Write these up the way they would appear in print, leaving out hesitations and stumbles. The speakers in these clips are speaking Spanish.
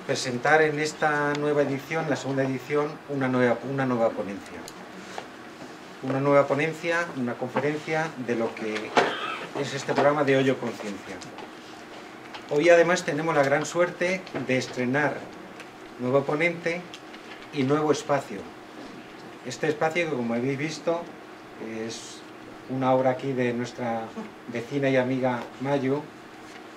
presentar en esta nueva edición, la segunda edición, una nueva ponencia. Una nueva ponencia, una conferencia de lo que es este programa de Hoyo Conciencia. Hoy además tenemos la gran suerte de estrenar nuevo ponente y nuevo espacio. Este espacio, que como habéis visto, es una obra aquí de nuestra vecina y amiga Mayu.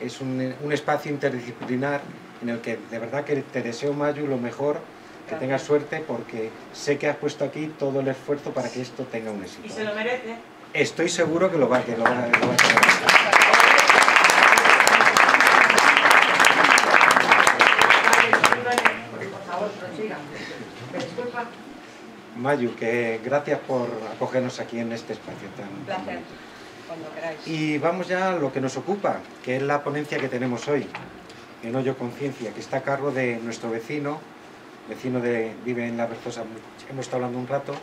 Es un espacio interdisciplinar en el que de verdad que te deseo, Mayu, lo mejor, que tengas suerte, porque sé que has puesto aquí todo el esfuerzo para que esto tenga un éxito. ¿Y se lo merece? Estoy seguro que lo va a tener. Mayu, que gracias por acogernos aquí en este espacio tan... Un placer, cuando queráis. Y vamos ya a lo que nos ocupa, que es la ponencia que tenemos hoy, en Hoyo Conciencia, que está a cargo de nuestro vecino vive en La Berzosa, hemos estado hablando un rato,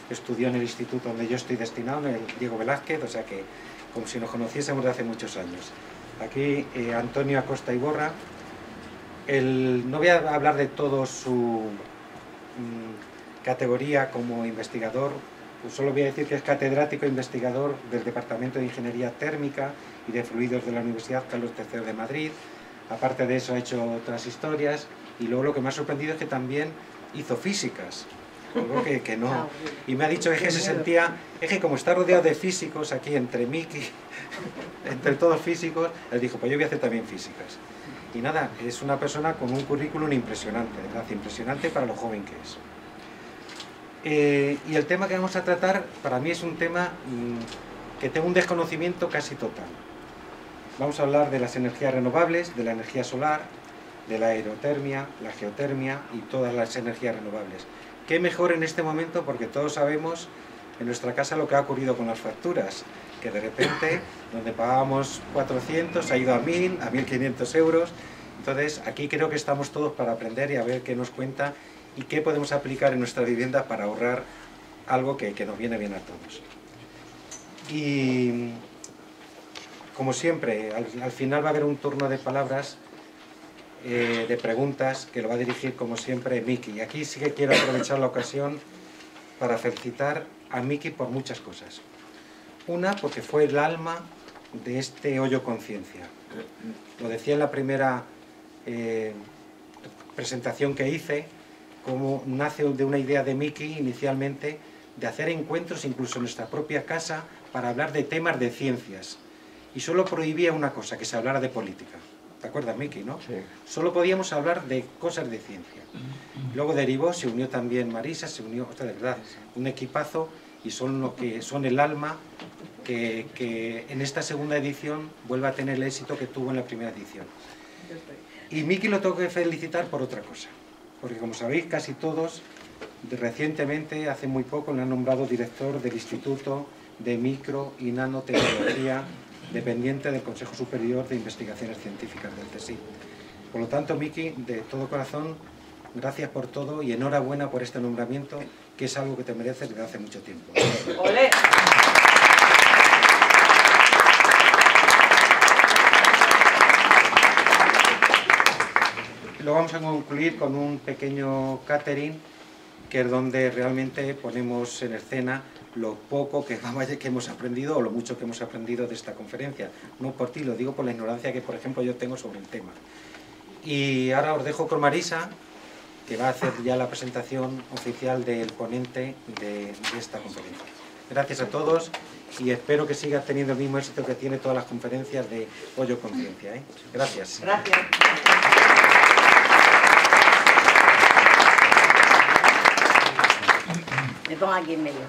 estudió en el instituto donde yo estoy destinado, en el Diego Velázquez, o sea que como si nos conociésemos de hace muchos años. Aquí Antonio Acosta Iborra. No voy a hablar de todo su categoría como investigador, pues solo voy a decir que es catedrático e investigador del Departamento de Ingeniería Térmica y de Fluidos de la Universidad Carlos III de Madrid. Aparte de eso ha hecho otras historias, y luego lo que me ha sorprendido es que también hizo físicas, algo que no... Y me ha dicho que se sentía, es que como está rodeado de físicos aquí entre Miki, entre todos físicos, él dijo, pues yo voy a hacer también físicas. Y nada, es una persona con un currículum impresionante, de verdad, impresionante para lo joven que es. Y el tema que vamos a tratar, para mí es un tema que tengo un desconocimiento casi total. Vamos a hablar de las energías renovables, de la energía solar, de la aerotermia, la geotermia y todas las energías renovables. ¿Qué mejor en este momento? Porque todos sabemos en nuestra casa lo que ha ocurrido con las facturas, que de repente, donde pagábamos 400, ha ido a 1000, a 1500 euros. Entonces, aquí creo que estamos todos para aprender y a ver qué nos cuenta y qué podemos aplicar en nuestra vivienda para ahorrar algo que nos viene bien a todos. Y como siempre, al final va a haber un turno de palabras, de preguntas, que lo va a dirigir como siempre Miki. Y aquí sí que quiero aprovechar la ocasión para felicitar a Miki por muchas cosas. Una, porque fue el alma de este Hoyo Conciencia. Lo decía en la primera presentación que hice, cómo nace de una idea de Miki inicialmente de hacer encuentros incluso en nuestra propia casa para hablar de temas de ciencias. Y solo prohibía una cosa, que se hablara de política. ¿Te acuerdas, Miki, no? Sí. Solo podíamos hablar de cosas de ciencia. Luego derivó, se unió también Marisa, se unió, de verdad, un equipazo, y son lo que son el alma que en esta segunda edición vuelve a tener el éxito que tuvo en la primera edición. Y Miki lo tengo que felicitar por otra cosa, porque como sabéis casi todos, recientemente, hace muy poco, le han nombrado director del Instituto de Micro y Nanotecnología, dependiente del Consejo Superior de Investigaciones Científicas del CSIC. Por lo tanto, Miki, de todo corazón, gracias por todo y enhorabuena por este nombramiento, que es algo que te mereces desde hace mucho tiempo. ¡Olé! Lo vamos a concluir con un pequeño catering, que es donde realmente ponemos en escena lo poco que hemos aprendido o lo mucho que hemos aprendido de esta conferencia. No por ti, lo digo por la ignorancia que, por ejemplo, yo tengo sobre el tema. Y ahora os dejo con Marisa, que va a hacer ya la presentación oficial del ponente de esta conferencia. Gracias a todos y espero que siga teniendo el mismo éxito que tiene todas las conferencias de Hoyo Conciencia. Gracias. Gracias. Me pongo aquí en medio.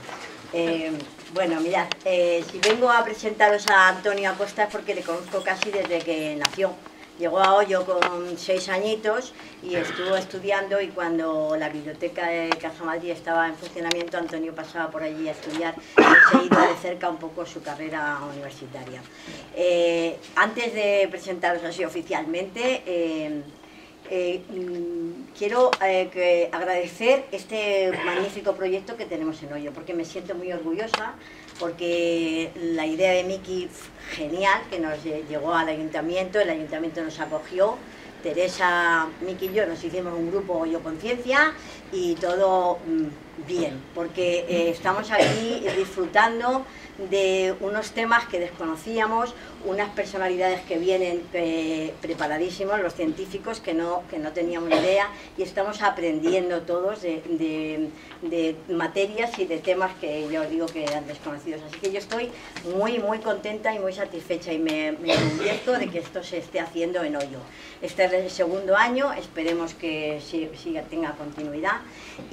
Bueno, mirad, si vengo a presentaros a Antonio Acosta es porque le conozco casi desde que nació. Llegó a Hoyo con 6 añitos y estuvo estudiando, y cuando la biblioteca de Caja Madrid estaba en funcionamiento, Antonio pasaba por allí a estudiar y he seguido de cerca un poco su carrera universitaria. Antes de presentaros así oficialmente, quiero agradecer este magnífico proyecto que tenemos en Hoyo, porque me siento muy orgullosa, porque la idea de Miki, genial, que nos llegó al ayuntamiento, el ayuntamiento nos acogió, Teresa, Miki y yo nos hicimos un grupo Yo Conciencia y todo bien, porque estamos aquí disfrutando de unos temas que desconocíamos, unas personalidades que vienen preparadísimos, los científicos que no teníamos idea, y estamos aprendiendo todos de materias y de temas que yo digo que eran desconocidos. Así que yo estoy muy contenta y muy satisfecha y me convierto de que esto se esté haciendo en Hoyo. Este es el segundo año, esperemos que tenga continuidad,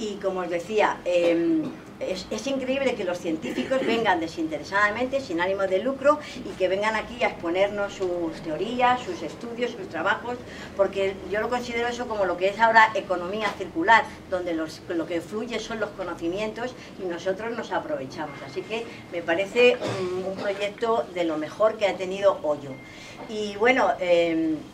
y como os decía, es increíble que los científicos vengan desinteresadamente, sin ánimo de lucro, y que vengan aquí a exponernos sus teorías, sus estudios, sus trabajos, porque yo lo considero eso como lo que es ahora economía circular, donde lo que fluye son los conocimientos y nosotros nos aprovechamos. Así que me parece un proyecto de lo mejor que ha tenido Hoyo. Y bueno,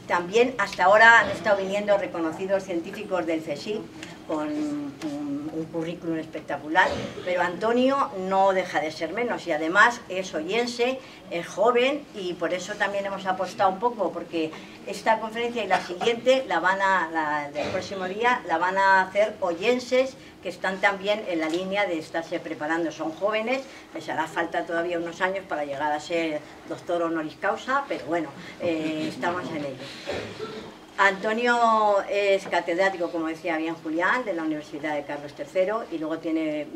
también hasta ahora han estado viniendo reconocidos científicos del CSIC con un currículum espectacular, pero Antonio no deja de ser menos, y además es oyense, es joven, y por eso también hemos apostado un poco, porque esta conferencia y la siguiente, la del próximo día, la van a hacer oyenses que están también en la línea de estarse preparando. Son jóvenes, les hará falta todavía unos años para llegar a ser doctor honoris causa, pero bueno, estamos en ello. Antonio es catedrático, como decía bien Julián, de la Universidad de Carlos III, y luego tiene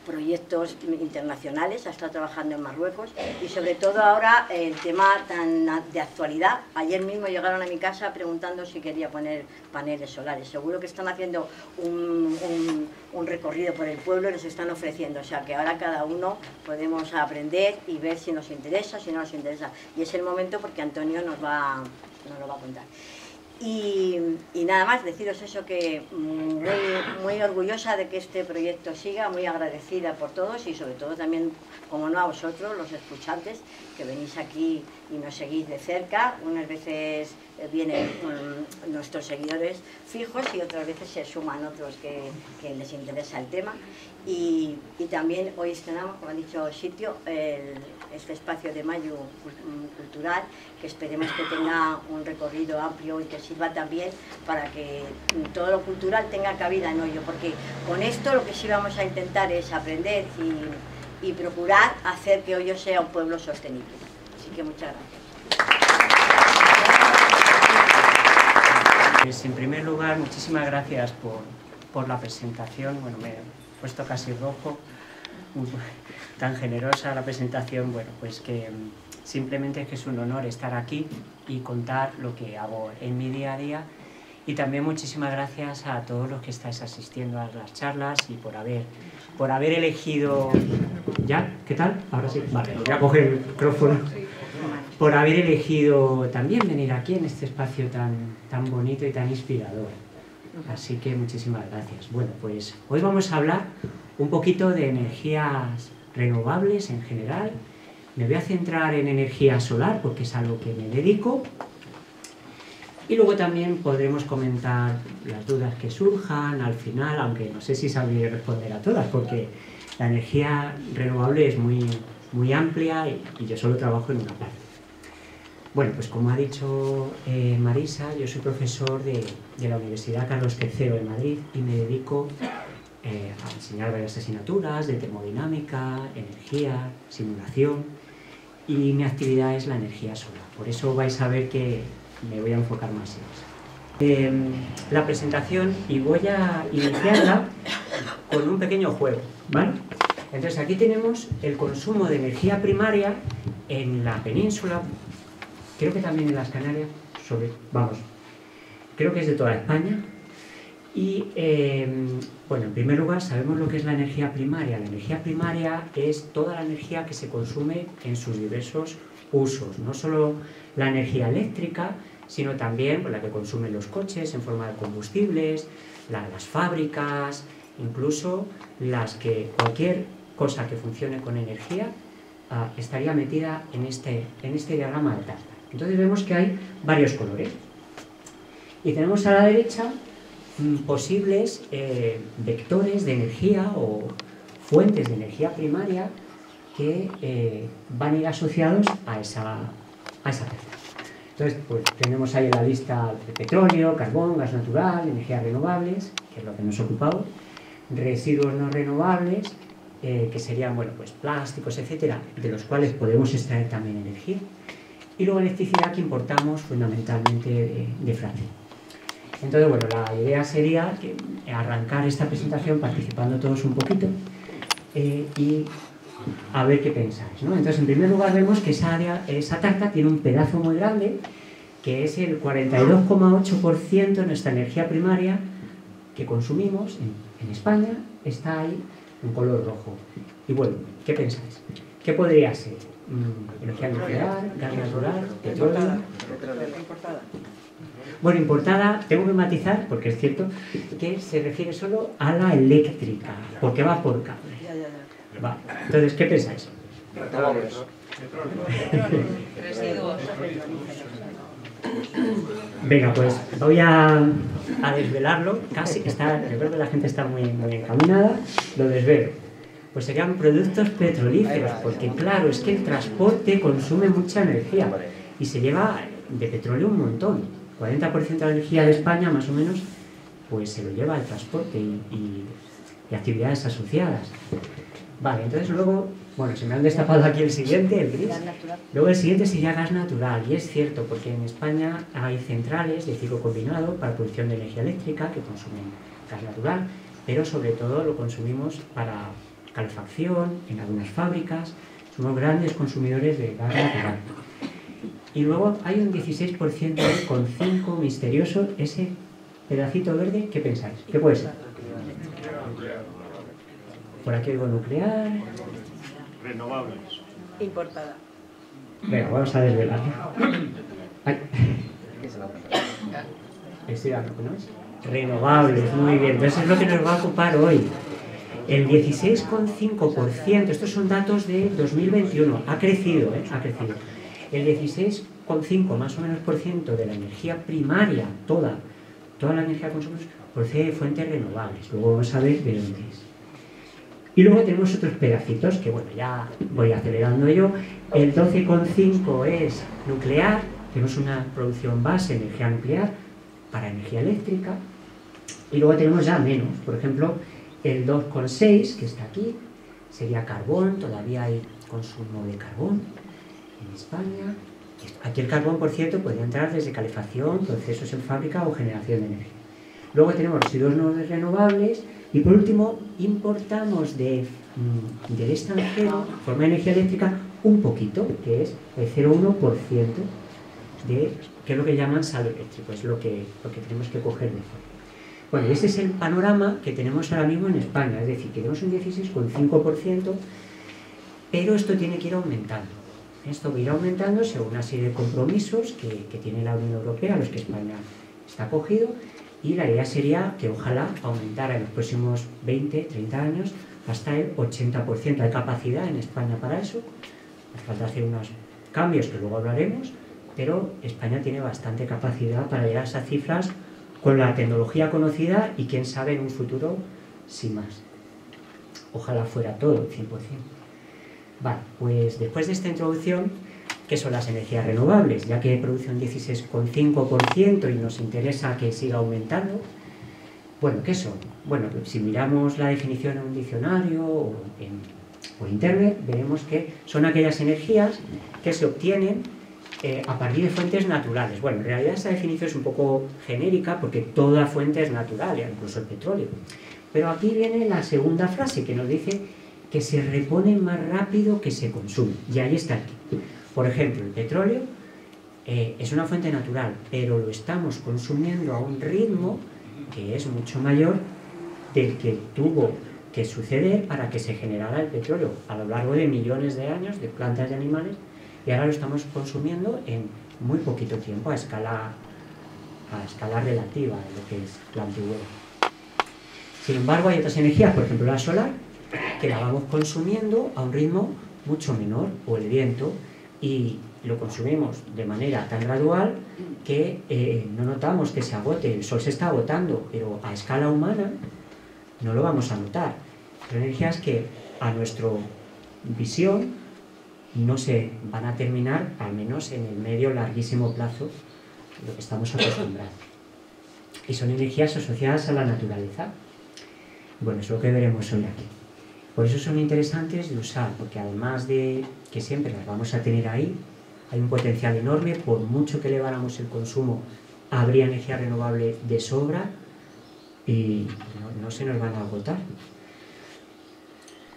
proyectos internacionales, ha estado trabajando en Marruecos, y sobre todo ahora el tema tan de actualidad. Ayer mismo llegaron a mi casa preguntando si quería poner paneles solares. Seguro que están haciendo un recorrido por el pueblo y les están ofreciendo, o sea que ahora cada uno podemos aprender y ver si nos interesa, si no nos interesa, y es el momento porque Antonio nos lo va a contar. Y nada más, deciros eso, que muy orgullosa de que este proyecto siga, muy agradecida por todos, y sobre todo también, como no, a vosotros, los escuchantes, que venís aquí y nos seguís de cerca. Unas veces vienen nuestros seguidores fijos y otras veces se suman otros que les interesa el tema. Y también hoy estrenamos, como ha dicho Sitio, este espacio de Mayo cultural, que esperemos que tenga un recorrido amplio y que sirva también para que todo lo cultural tenga cabida en Hoyo, porque con esto lo que sí vamos a intentar es aprender y procurar hacer que Hoyo sea un pueblo sostenible. Así que muchas gracias. Pues en primer lugar, muchísimas gracias por la presentación. Bueno, me he puesto casi rojo, tan generosa la presentación. Bueno, pues que simplemente es que es un honor estar aquí y contar lo que hago en mi día a día. Y también muchísimas gracias a todos los que estáis asistiendo a las charlas y por haber elegido... ¿Ya? ¿Qué tal? Ahora sí. Vale, voy a coger el micrófono. Por haber elegido también venir aquí en este espacio tan bonito y tan inspirador. Así que muchísimas gracias. Bueno, pues hoy vamos a hablar un poquito de energías renovables en general. Me voy a centrar en energía solar porque es a lo que me dedico. Y luego también podremos comentar las dudas que surjan al final, aunque no sé si sabré responder a todas, porque la energía renovable es muy amplia y yo solo trabajo en una parte. Bueno, pues como ha dicho Marisa, yo soy profesor de la Universidad Carlos III de Madrid y me dedico a enseñar varias asignaturas de termodinámica, energía, simulación, y mi actividad es la energía solar. Por eso vais a ver que me voy a enfocar más en eso. La presentación, y voy a iniciarla con un pequeño juego, ¿vale? Entonces aquí tenemos el consumo de energía primaria en la península, creo que también en las Canarias, creo que es de toda España. Y bueno, en primer lugar sabemos lo que es la energía primaria. La energía primaria es toda la energía que se consume en sus diversos usos, no solo la energía eléctrica, sino también la que consumen los coches en forma de combustibles, las fábricas, incluso cualquier cosa que funcione con energía estaría metida en este diagrama de Tartar. Entonces vemos que hay varios colores. Y tenemos a la derecha posibles vectores de energía o fuentes de energía primaria que van a ir asociados a esa tercera. Entonces, pues tenemos ahí en la lista de petróleo, carbón, gas natural, energías renovables, que es lo que nos ha ocupado, residuos no renovables, que serían, bueno, pues plásticos, etcétera, de los cuales podemos extraer también energía, y luego electricidad que importamos fundamentalmente de Francia. Entonces, bueno, la idea sería que arrancar esta presentación participando todos un poquito y a ver qué pensáis, ¿no? Entonces, en primer lugar, vemos que esa tarta tiene un pedazo muy grande, que es el 42,8% de nuestra energía primaria que consumimos en España, está ahí en color rojo. Y bueno, ¿qué pensáis? ¿Qué podría ser? ¿Energía nuclear, gas natural, petróleo? Importada. Bueno, importada, tengo que matizar, porque es cierto que se refiere solo a la eléctrica, porque va por cable. Va. Entonces, ¿qué pensáis? Residuos. Venga, pues voy a desvelarlo, casi, yo creo que la gente está muy encaminada, lo desvelo. Pues serían productos petrolíferos, porque claro, es que el transporte consume mucha energía y se lleva de petróleo un montón. 40% de la energía de España, más o menos, pues se lo lleva el transporte y actividades asociadas. Vale, entonces luego, bueno, se me han destapado aquí el siguiente, el gris. Luego el siguiente sería gas natural, y es cierto, porque en España hay centrales de ciclo combinado para producción de energía eléctrica que consumen gas natural, pero sobre todo lo consumimos para calefacción, en algunas fábricas, somos grandes consumidores de gas natural. Y luego hay un 16% con 5 misterioso, ese pedacito verde, ¿qué pensáis? ¿Qué puede ser? Por aquí oigo nuclear. Renovables. Importada. Venga, vamos a desvelar. Ay. Estoy dando, ¿no es? Renovables, muy bien. Entonces es lo que nos va a ocupar hoy. El 16,5%, estos son datos de 2021, ha crecido, ha crecido. El 16,5 más o menos por ciento de la energía primaria, toda la energía que consumimos, procede de fuentes renovables. Luego vamos a ver de dónde es. Y luego tenemos otros pedacitos que, bueno, ya voy acelerando yo. El 12,5 es nuclear, tenemos una producción base de energía nuclear para energía eléctrica. Y luego tenemos ya menos, por ejemplo, el 2,6, que está aquí, sería carbón, todavía hay consumo de carbón en España. Aquí el carbón, por cierto, podría entrar desde calefacción, procesos en fábrica o generación de energía. Luego tenemos residuos no renovables y por último importamos del extranjero, en forma de energía eléctrica, un poquito, que es el 0,1%, que es lo que llaman saldo eléctrico, es lo que tenemos que coger de fuera. Bueno, ese es el panorama que tenemos ahora mismo en España, es decir, que tenemos un 16,5%, pero esto tiene que ir aumentando. Esto va a ir aumentando según una serie de compromisos que tiene la Unión Europea, a los que España está acogido, y la idea sería que ojalá aumentara en los próximos 20, 30 años hasta el 80%. Hay capacidad en España para eso, hace falta hacer unos cambios que luego hablaremos, pero España tiene bastante capacidad para llegar a esas cifras con la tecnología conocida y quién sabe en un futuro sin más. Ojalá fuera todo, 100%. Vale, pues después de esta introducción, ¿qué son las energías renovables? Ya que produce un 16,5% y nos interesa que siga aumentando. Bueno, ¿qué son? Bueno, si miramos la definición en un diccionario o por internet, veremos que son aquellas energías que se obtienen a partir de fuentes naturales. Bueno, en realidad esa definición es un poco genérica porque toda fuente es natural, incluso el petróleo. Pero aquí viene la segunda frase que nos dice que se repone más rápido que se consume. Y ahí está aquí. Por ejemplo, el petróleo es una fuente natural, pero lo estamos consumiendo a un ritmo que es mucho mayor del que tuvo que suceder para que se generara el petróleo a lo largo de millones de años, de plantas y animales, y ahora lo estamos consumiendo en muy poquito tiempo, a escala relativa de lo que es la antigüedad. Sin embargo, hay otras energías, por ejemplo la solar, que la vamos consumiendo a un ritmo mucho menor, o el viento, y lo consumimos de manera tan gradual que no notamos que se agote. El sol se está agotando, pero a escala humana no lo vamos a notar. Son energías que a nuestra visión no se van a terminar, al menos en el medio larguísimo plazo, lo que estamos acostumbrados. Y son energías asociadas a la naturaleza. Bueno, es lo que veremos hoy aquí. Por eso son interesantes de usar, porque además de que siempre las vamos a tener ahí, hay un potencial enorme. Por mucho que eleváramos el consumo, habría energía renovable de sobra y no se nos van a agotar.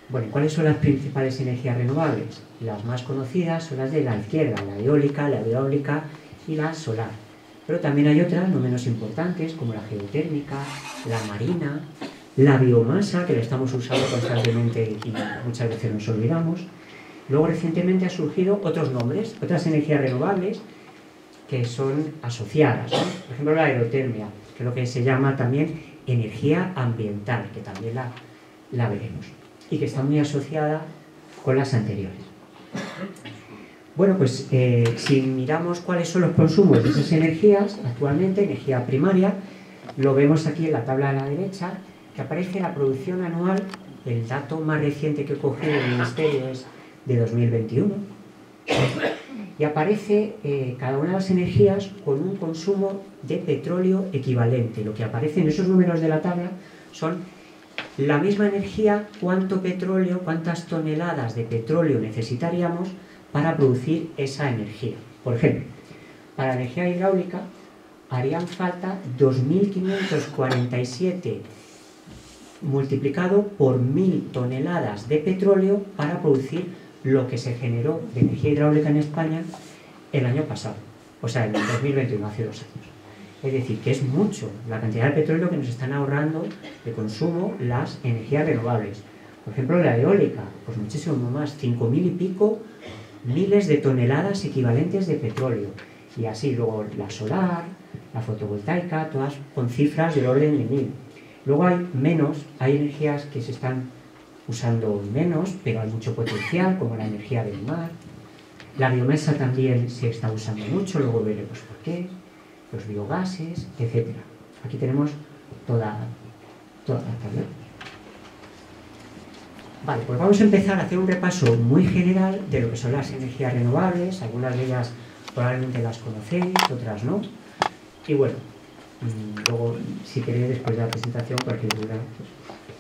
Bueno, ¿cuáles son las principales energías renovables? Las más conocidas son las de la izquierda, la eólica, la hidráulica y la solar. Pero también hay otras no menos importantes, como la geotérmica, la marina, la biomasa, que la estamos usando constantemente y muchas veces nos olvidamos. Luego recientemente han surgido otros nombres, otras energías renovables que son asociadas, ¿no? Por ejemplo, la aerotermia, que es lo que se llama también energía ambiental, que también la veremos, y que está muy asociada con las anteriores. Bueno, pues si miramos cuáles son los consumos de esas energías, actualmente, energía primaria, lo vemos aquí en la tabla de la derecha, que aparece la producción anual. El dato más reciente que he cogido del Ministerio es de 2021, y aparece cada una de las energías con un consumo de petróleo equivalente. Lo que aparece en esos números de la tabla son la misma energía, cuánto petróleo, cuántas toneladas de petróleo necesitaríamos para producir esa energía. Por ejemplo, para la energía hidráulica harían falta 2.547 multiplicado por 1.000 toneladas de petróleo para producir lo que se generó de energía hidráulica en España el año pasado, o sea, en el 2021, hace 2 años. Es decir, que es mucho la cantidad de petróleo que nos están ahorrando de consumo las energías renovables. Por ejemplo, la eólica, pues muchísimo más, 5.000 y pico miles de toneladas equivalentes de petróleo. Y así luego la solar, la fotovoltaica, todas con cifras del orden de 1.000. Luego hay energías que se están usando menos, pero hay mucho potencial, como la energía del mar. La biomasa también se está usando mucho, luego veremos por qué. Los biogases, etc. Aquí tenemos toda la tabla. Vale, pues vamos a empezar a hacer un repaso muy general de lo que son las energías renovables. Algunas de ellas probablemente las conocéis, otras no. Y bueno, luego, si queréis, después de la presentación, cualquier duda, pues,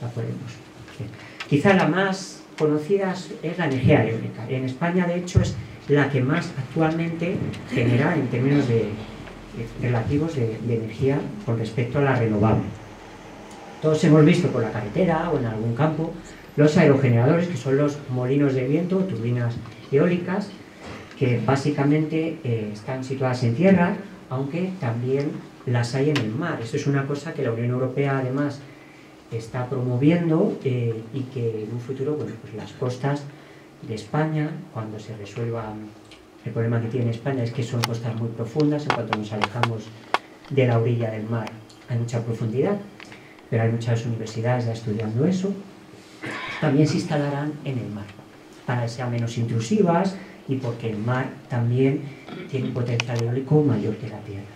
la ponemos. Bien. Quizá la más conocida es la energía eólica. En España, de hecho, es la que más actualmente genera en términos relativos de energía con respecto a la renovable. Todos hemos visto por la carretera o en algún campo los aerogeneradores, que son los molinos de viento, turbinas eólicas, que básicamente están situadas en tierra, aunque también las hay en el mar. Esto es una cosa que la Unión Europea además está promoviendo y que en un futuro, bueno, pues las costas de España, cuando se resuelva el problema que tiene España es que son costas muy profundas. En cuanto nos alejamos de la orilla del mar hay mucha profundidad, pero hay muchas universidades ya estudiando eso. También se instalarán en el mar para que sean menos intrusivas y porque el mar también tiene un potencial eólico mayor que la tierra.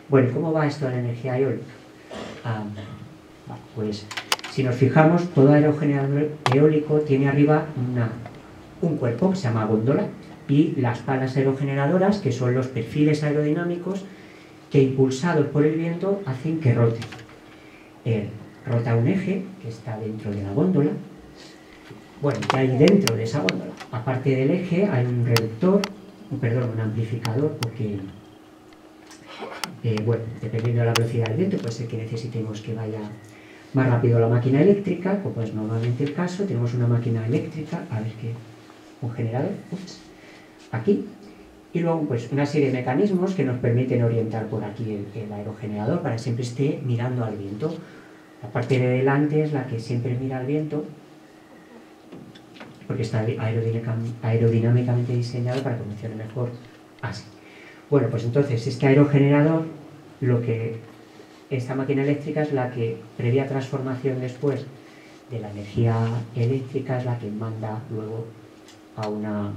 Bueno, ¿cómo va esto de la energía eólica? Pues si nos fijamos, todo aerogenerador eólico tiene arriba un cuerpo que se llama góndola y las palas aerogeneradoras, que son los perfiles aerodinámicos que, impulsados por el viento, hacen que rote. Rota un eje que está dentro de la góndola. Bueno, ¿qué hay dentro de esa góndola? Aparte del eje hay un reductor, un amplificador, porque bueno, dependiendo de la velocidad del viento, puede ser que necesitemos que vaya más rápido la máquina eléctrica, como es normalmente el caso. Tenemos una máquina eléctrica, a ver qué, un generador, aquí, y luego pues una serie de mecanismos que nos permiten orientar por aquí el aerogenerador para que siempre esté mirando al viento. La parte de delante es la que siempre mira al viento, porque está aerodinámicamente diseñado para que funcione mejor así. Bueno, pues entonces este aerogenerador, esta máquina eléctrica es la que, previa transformación después de la energía eléctrica, es la que manda luego a una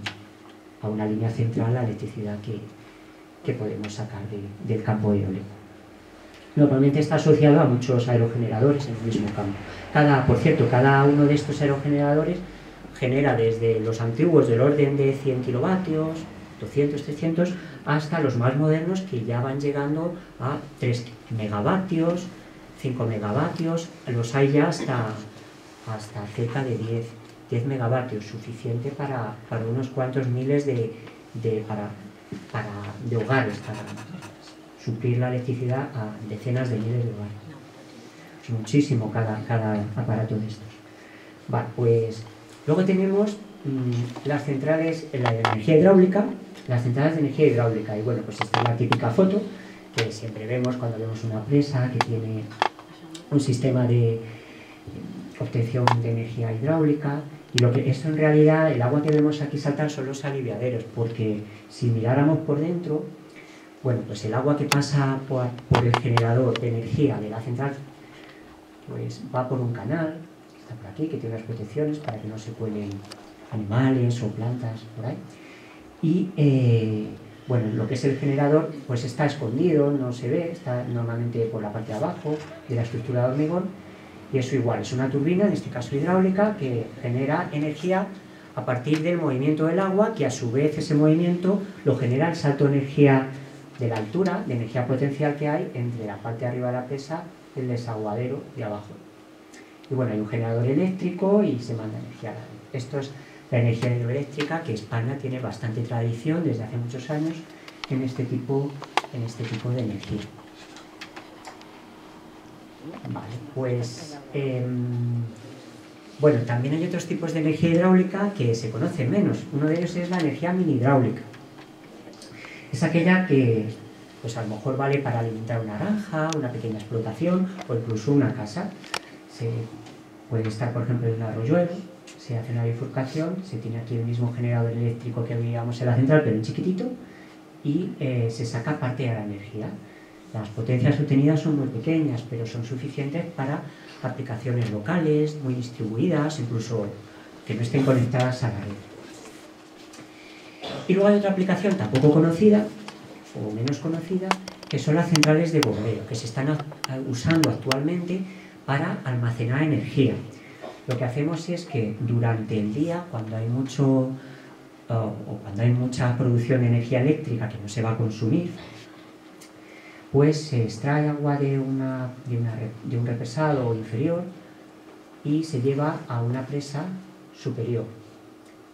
línea central la electricidad que podemos sacar del campo eólico. Normalmente está asociado a muchos aerogeneradores en el mismo campo. Por cierto, cada uno de estos aerogeneradores genera desde los antiguos del orden de 100 kilovatios, 200, 300, hasta los más modernos que ya van llegando a 3 megavatios, 5 megavatios, los hay ya hasta cerca de 10 megavatios, suficiente para unos cuantos miles de hogares, para suplir la electricidad a decenas de miles de hogares. Es muchísimo cada aparato de estos. Vale, pues luego tenemos las centrales, la de energía hidráulica, las centrales de energía hidráulica. Y bueno, pues esta es la típica foto que siempre vemos cuando vemos una presa que tiene un sistema de obtención de energía hidráulica. Y lo que esto en realidad, el agua que vemos aquí saltar son los aliviaderos, porque si miráramos por dentro, bueno, pues el agua que pasa por el generador de energía de la central, pues va por un canal, que está por aquí, que tiene unas protecciones para que no se cuelen animales o plantas por ahí. Y bueno, lo que es el generador, pues está escondido, no se ve, está normalmente por la parte de abajo de la estructura de hormigón. Y eso igual, es una turbina, en este caso hidráulica, que genera energía a partir del movimiento del agua, que a su vez ese movimiento lo genera el salto de energía de la altura, de energía potencial que hay entre la parte de arriba de la presa y el desaguadero de abajo. Y bueno, hay un generador eléctrico y se manda energía a la red. Esto es la energía hidroeléctrica, que España tiene bastante tradición desde hace muchos años en este tipo de energía. Vale, pues bueno, también hay otros tipos de energía hidráulica que se conocen menos. Uno de ellos es la energía mini hidráulica. Es aquella que pues a lo mejor vale para alimentar una granja, una pequeña explotación o incluso una casa. Se puede estar, por ejemplo, en un arroyuelo, se hace una bifurcación, se tiene aquí el mismo generador eléctrico que veíamos en la central, pero en chiquitito, y se saca parte de la energía. Las potencias obtenidas son muy pequeñas, pero son suficientes para aplicaciones locales, muy distribuidas, incluso que no estén conectadas a la red. Y luego hay otra aplicación tampoco conocida, o menos conocida, que son las centrales de bombeo, que se están usando actualmente para almacenar energía. Lo que hacemos es que durante el día, cuando hay mucha producción de energía eléctrica que no se va a consumir, pues se extrae agua de un represado inferior y se lleva a una presa superior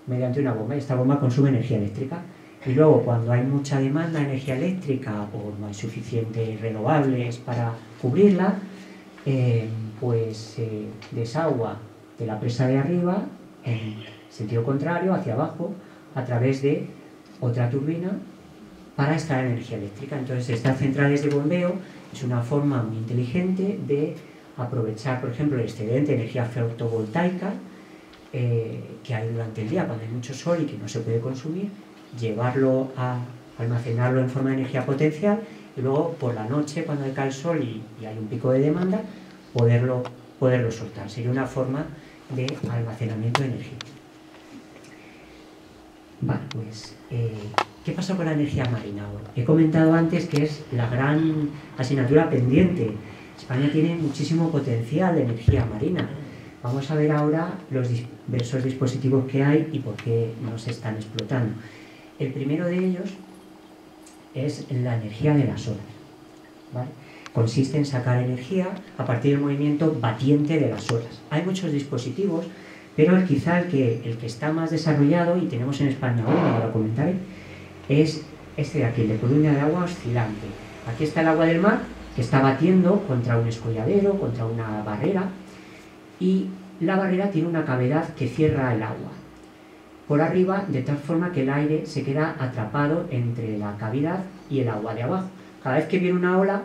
mediante una bomba, y esta bomba consume energía eléctrica. Y luego, cuando hay mucha demanda de energía eléctrica o no hay suficientes renovables para cubrirla, pues se desagua de la presa de arriba en sentido contrario, hacia abajo, a través de otra turbina para extraer energía eléctrica. Entonces, estas centrales de bombeo es una forma muy inteligente de aprovechar, por ejemplo, el excedente de energía fotovoltaica que hay durante el día cuando hay mucho sol y que no se puede consumir, llevarlo a almacenarlo en forma de energía potencial y luego por la noche, cuando cae el sol y hay un pico de demanda, poderlo soltar. Sería una forma de almacenamiento de energía. Vale, pues, ¿qué pasa con la energía marina? He comentado antes que es la gran asignatura pendiente. España tiene muchísimo potencial de energía marina. Vamos a ver ahora los diversos dispositivos que hay y por qué no se están explotando. El primero de ellos es la energía de las olas, ¿vale? Consiste en sacar energía a partir del movimiento batiente de las olas. Hay muchos dispositivos, pero quizá el que está más desarrollado, y tenemos en España uno, ahora lo comentaré, es este de aquí, el de columna de agua oscilante. Aquí está el agua del mar, que está batiendo contra un escolladero, contra una barrera, y la barrera tiene una cavidad que cierra el agua por arriba, de tal forma que el aire se queda atrapado entre la cavidad y el agua de abajo. Cada vez que viene una ola,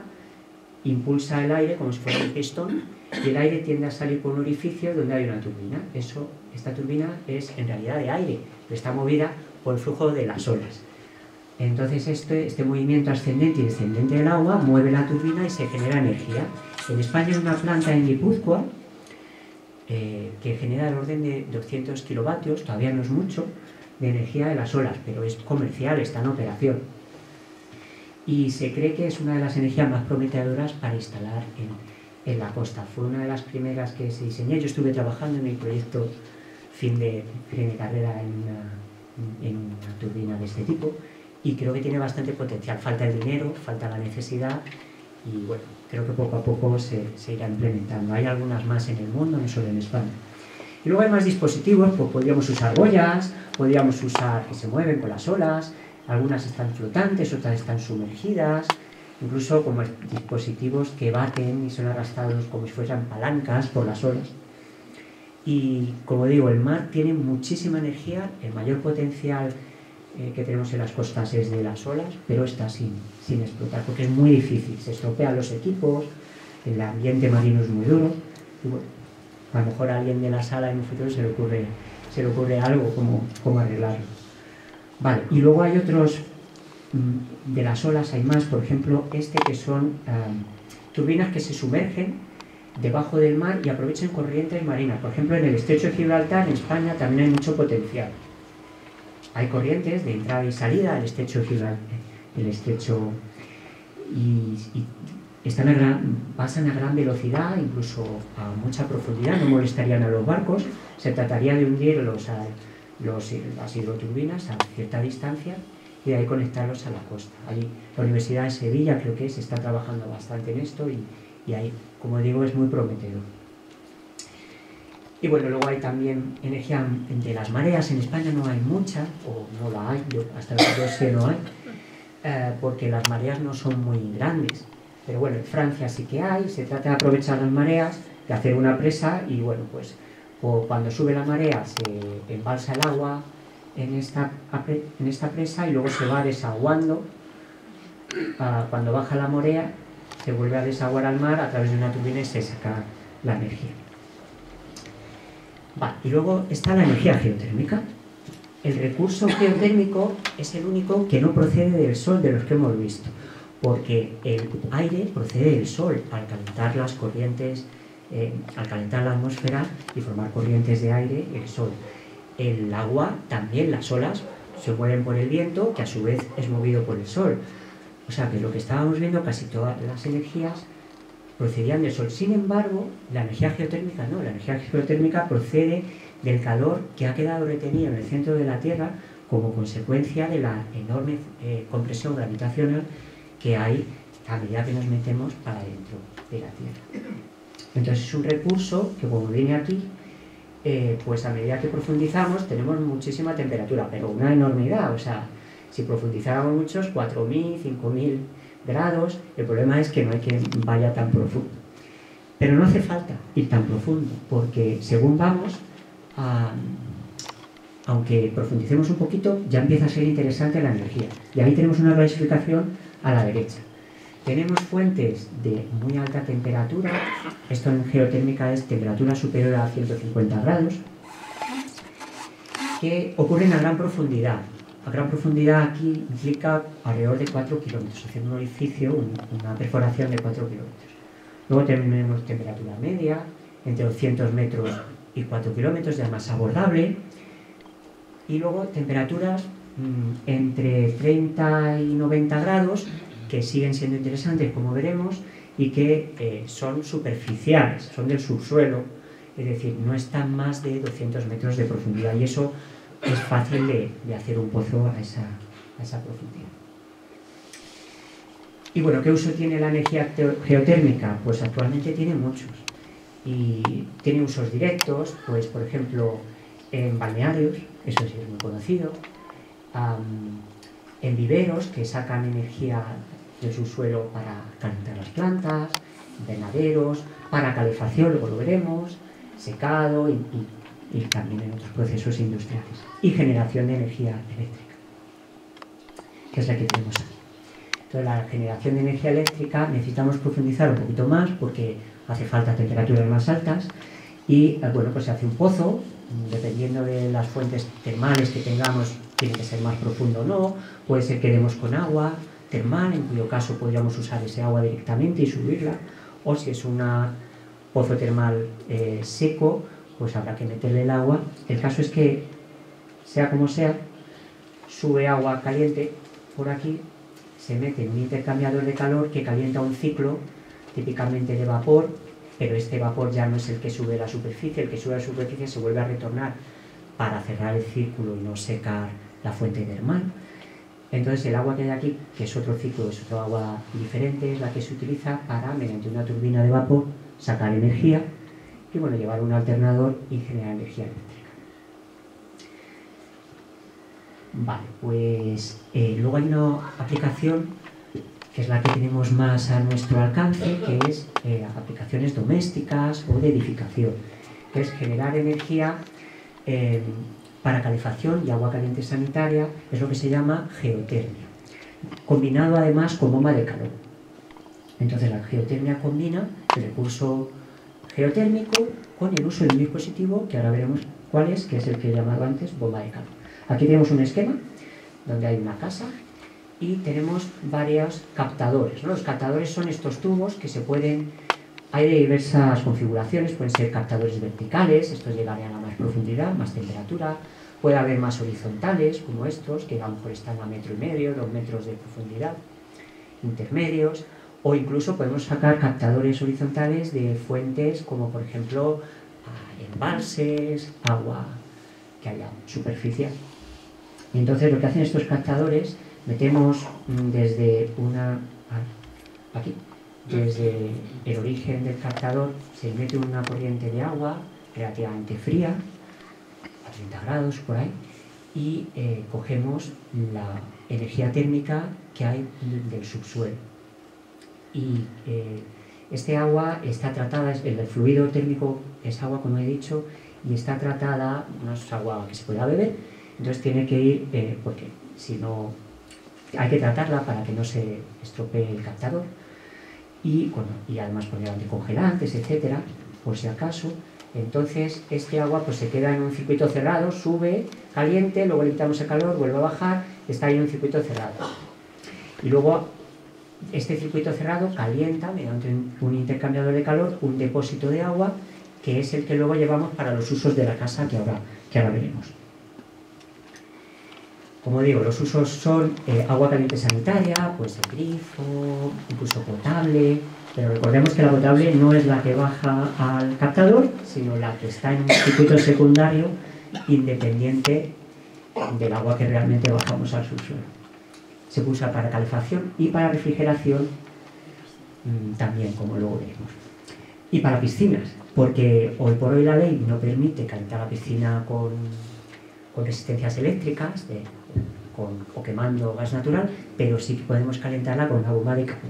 impulsa el aire como si fuera un pistón, y el aire tiende a salir por un orificio donde hay una turbina. Esta turbina es en realidad de aire, pero está movida por el flujo de las olas. Entonces este movimiento ascendente y descendente del agua mueve la turbina y se genera energía. En España hay una planta en Guipúzcoa que genera el orden de 200 kilovatios, todavía no es mucho, de energía de las olas, pero es comercial, está en operación. Y se cree que es una de las energías más prometedoras para instalar en la costa. Fue una de las primeras que se diseñó. Yo estuve trabajando en el proyecto fin de carrera en una turbina de este tipo, y creo que tiene bastante potencial. Falta el dinero, falta la necesidad, y bueno, creo que poco a poco se irá implementando. Hay algunas más en el mundo, no solo en España. Y luego hay más dispositivos, pues podríamos usar boyas, podríamos usar que se mueven con las olas, algunas están flotantes, otras están sumergidas, incluso como dispositivos que baten y son arrastrados como si fueran palancas por las olas. Y como digo, el mar tiene muchísima energía, el mayor potencial que tenemos en las costas es de las olas, pero está sin explotar, porque es muy difícil, se estropean los equipos, el ambiente marino es muy duro, y bueno, a lo mejor a alguien de la sala en un futuro se le ocurre algo como arreglarlo. Vale, y luego hay otros, de las olas hay más, por ejemplo, que son turbinas que se sumergen debajo del mar y aprovechan corrientes marinas. Por ejemplo, en el estrecho de Gibraltar, en España, también hay mucho potencial. Hay corrientes de entrada y salida del estrecho de Gibraltar, y pasan a gran velocidad, incluso a mucha profundidad, no molestarían a los barcos. Se trataría de hundir las hidroturbinas a cierta distancia y de ahí conectarlos a la costa. Ahí, la Universidad de Sevilla creo que se está trabajando bastante en esto y ahí, como digo, es muy prometedor. Y bueno, luego hay también energía de las mareas. En España no hay mucha, o no la hay, hasta lo que yo sé no hay, porque las mareas no son muy grandes. Pero bueno, en Francia sí que hay. Se trata de aprovechar las mareas, de hacer una presa y bueno, pues cuando sube la marea se embalsa el agua en esta presa y luego se va desaguando. Cuando baja la marea se vuelve a desaguar al mar a través de una turbina y se saca la energía. Vale, y luego está la energía geotérmica. El recurso geotérmico es el único que no procede del sol de los que hemos visto, porque el aire procede del sol al calentar las corrientes, al calentar la atmósfera y formar corrientes de aire, el sol. El agua también, las olas se mueven por el viento, que a su vez es movido por el sol. O sea que lo que estábamos viendo, casi todas las energías procedían del sol. Sin embargo, la energía geotérmica no, la energía geotérmica procede del calor que ha quedado retenido en el centro de la Tierra como consecuencia de la enorme compresión gravitacional que hay a medida que nos metemos para dentro de la Tierra. Entonces es un recurso que, como viene aquí, pues a medida que profundizamos tenemos muchísima temperatura, pero una enormidad. O sea, si profundizáramos muchos, 4.000, 5.000 grados, el problema es que no hay que vaya tan profundo. Pero no hace falta ir tan profundo, porque según vamos, aunque profundicemos un poquito, ya empieza a ser interesante la energía. Y ahí tenemos una clasificación a la derecha. Tenemos fuentes de muy alta temperatura, esto en geotérmica es temperatura superior a 150 grados, que ocurren a gran profundidad. A gran profundidad aquí implica alrededor de 4 kilómetros, haciendo un orificio, una perforación de 4 kilómetros. Luego tenemos temperatura media, entre 200 metros y 4 kilómetros, ya más abordable. Y luego temperaturas entre 30 y 90 grados, que siguen siendo interesantes, como veremos, y que son superficiales, son del subsuelo, es decir, no están más de 200 metros de profundidad, y eso es fácil de hacer un pozo a esa profundidad. Y bueno, ¿qué uso tiene la energía geotérmica? Pues actualmente tiene muchos, y tiene usos directos, pues por ejemplo, en balnearios, eso sí es muy conocido, en viveros que sacan energía del subsuelo para calentar las plantas, invernaderos, para calefacción, luego lo veremos, secado y también en otros procesos industriales. Y generación de energía eléctrica, que es la que tenemos aquí. Entonces, la generación de energía eléctrica necesitamos profundizar un poquito más porque hace falta temperaturas más altas y, bueno, pues se hace un pozo, dependiendo de las fuentes termales que tengamos, tiene que ser más profundo o no, puede ser que demos con agua termal, en cuyo caso podríamos usar ese agua directamente y subirla, o si es un pozo termal seco, pues habrá que meterle el agua. El caso es que, sea como sea, sube agua caliente por aquí, se mete en un intercambiador de calor que calienta un ciclo, típicamente de vapor, pero este vapor ya no es el que sube a la superficie, el que sube a la superficie se vuelve a retornar para cerrar el círculo y no secar la fuente termal. Entonces el agua que hay aquí, que es otro ciclo, es otro agua diferente, es la que se utiliza para, mediante una turbina de vapor, sacar energía y bueno, llevar un alternador y generar energía eléctrica. Vale, pues luego hay una aplicación que es la que tenemos más a nuestro alcance, que es aplicaciones domésticas o de edificación, que es generar energía para calefacción y agua caliente sanitaria, es lo que se llama geotermia, combinado además con bomba de calor. Entonces la geotermia combina el recurso geotérmico con el uso de un dispositivo que ahora veremos cuál es, que es el que he llamado antes bomba de calor. Aquí tenemos un esquema donde hay una casa y tenemos varios captadores, ¿no? Los captadores son estos tubos que se pueden... Hay de diversas configuraciones, pueden ser captadores verticales, estos llegarían a más profundidad, más temperatura, puede haber más horizontales, como estos, que a lo mejor están a 1,5 metros, 2 metros de profundidad, intermedios, o incluso podemos sacar captadores horizontales de fuentes como por ejemplo embalses, agua que haya superficial. Y entonces lo que hacen estos captadores, metemos desde aquí, desde el origen del captador, se mete una corriente de agua relativamente fría, a 30 grados por ahí, y cogemos la energía térmica que hay del subsuelo. Y este agua está tratada, el fluido térmico es agua, como he dicho, y está tratada, no es agua que se pueda beber, entonces tiene que ir, porque si no, hay que tratarla para que no se estropee el captador, y, bueno, y además poner anticongelantes, etcétera, por si acaso. Entonces este agua pues se queda en un circuito cerrado, sube, caliente, luego le quitamos el calor, vuelve a bajar, está ahí en un circuito cerrado. Y luego este circuito cerrado calienta mediante un intercambiador de calor un depósito de agua que es el que luego llevamos para los usos de la casa que ahora veremos. Como digo, los usos son agua caliente sanitaria, pues el grifo, incluso potable, pero recordemos que la potable no es la que baja al captador, sino la que está en un circuito secundario independiente del agua que realmente bajamos al subsuelo. Se usa para calefacción y para refrigeración también, como luego veremos. Y para piscinas, porque hoy por hoy la ley no permite calentar la piscina con resistencias eléctricas o quemando gas natural, pero sí que podemos calentarla con una bomba de calor.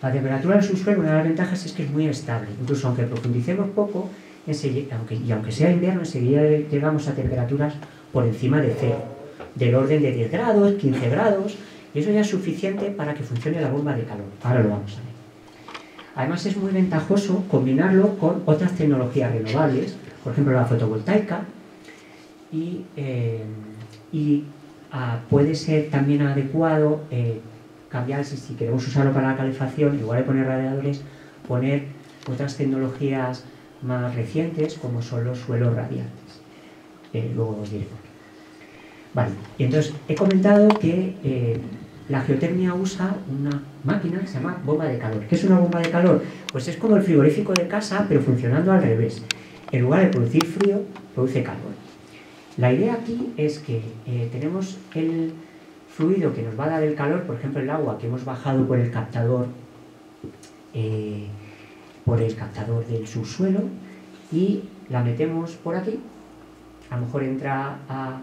La temperatura del subsuelo, una de las ventajas es que es muy estable, incluso aunque profundicemos poco, aunque sea invierno, enseguida llegamos a temperaturas por encima de cero, del orden de 10 grados, 15 grados, y eso ya es suficiente para que funcione la bomba de calor. Ahora lo vamos a ver. Además es muy ventajoso combinarlo con otras tecnologías renovables, por ejemplo la fotovoltaica, y puede ser también adecuado cambiar, si queremos usarlo para la calefacción, en lugar de poner radiadores, poner otras tecnologías más recientes como son los suelos radiantes. Luego os diré por qué. Vale, y entonces he comentado que la geotermia usa una máquina que se llama bomba de calor. ¿Qué es una bomba de calor? Pues es como el frigorífico de casa, pero funcionando al revés. En lugar de producir frío, produce calor. La idea aquí es que tenemos el fluido que nos va a dar el calor, por ejemplo el agua que hemos bajado por el captador del subsuelo, y la metemos por aquí, a lo mejor entra a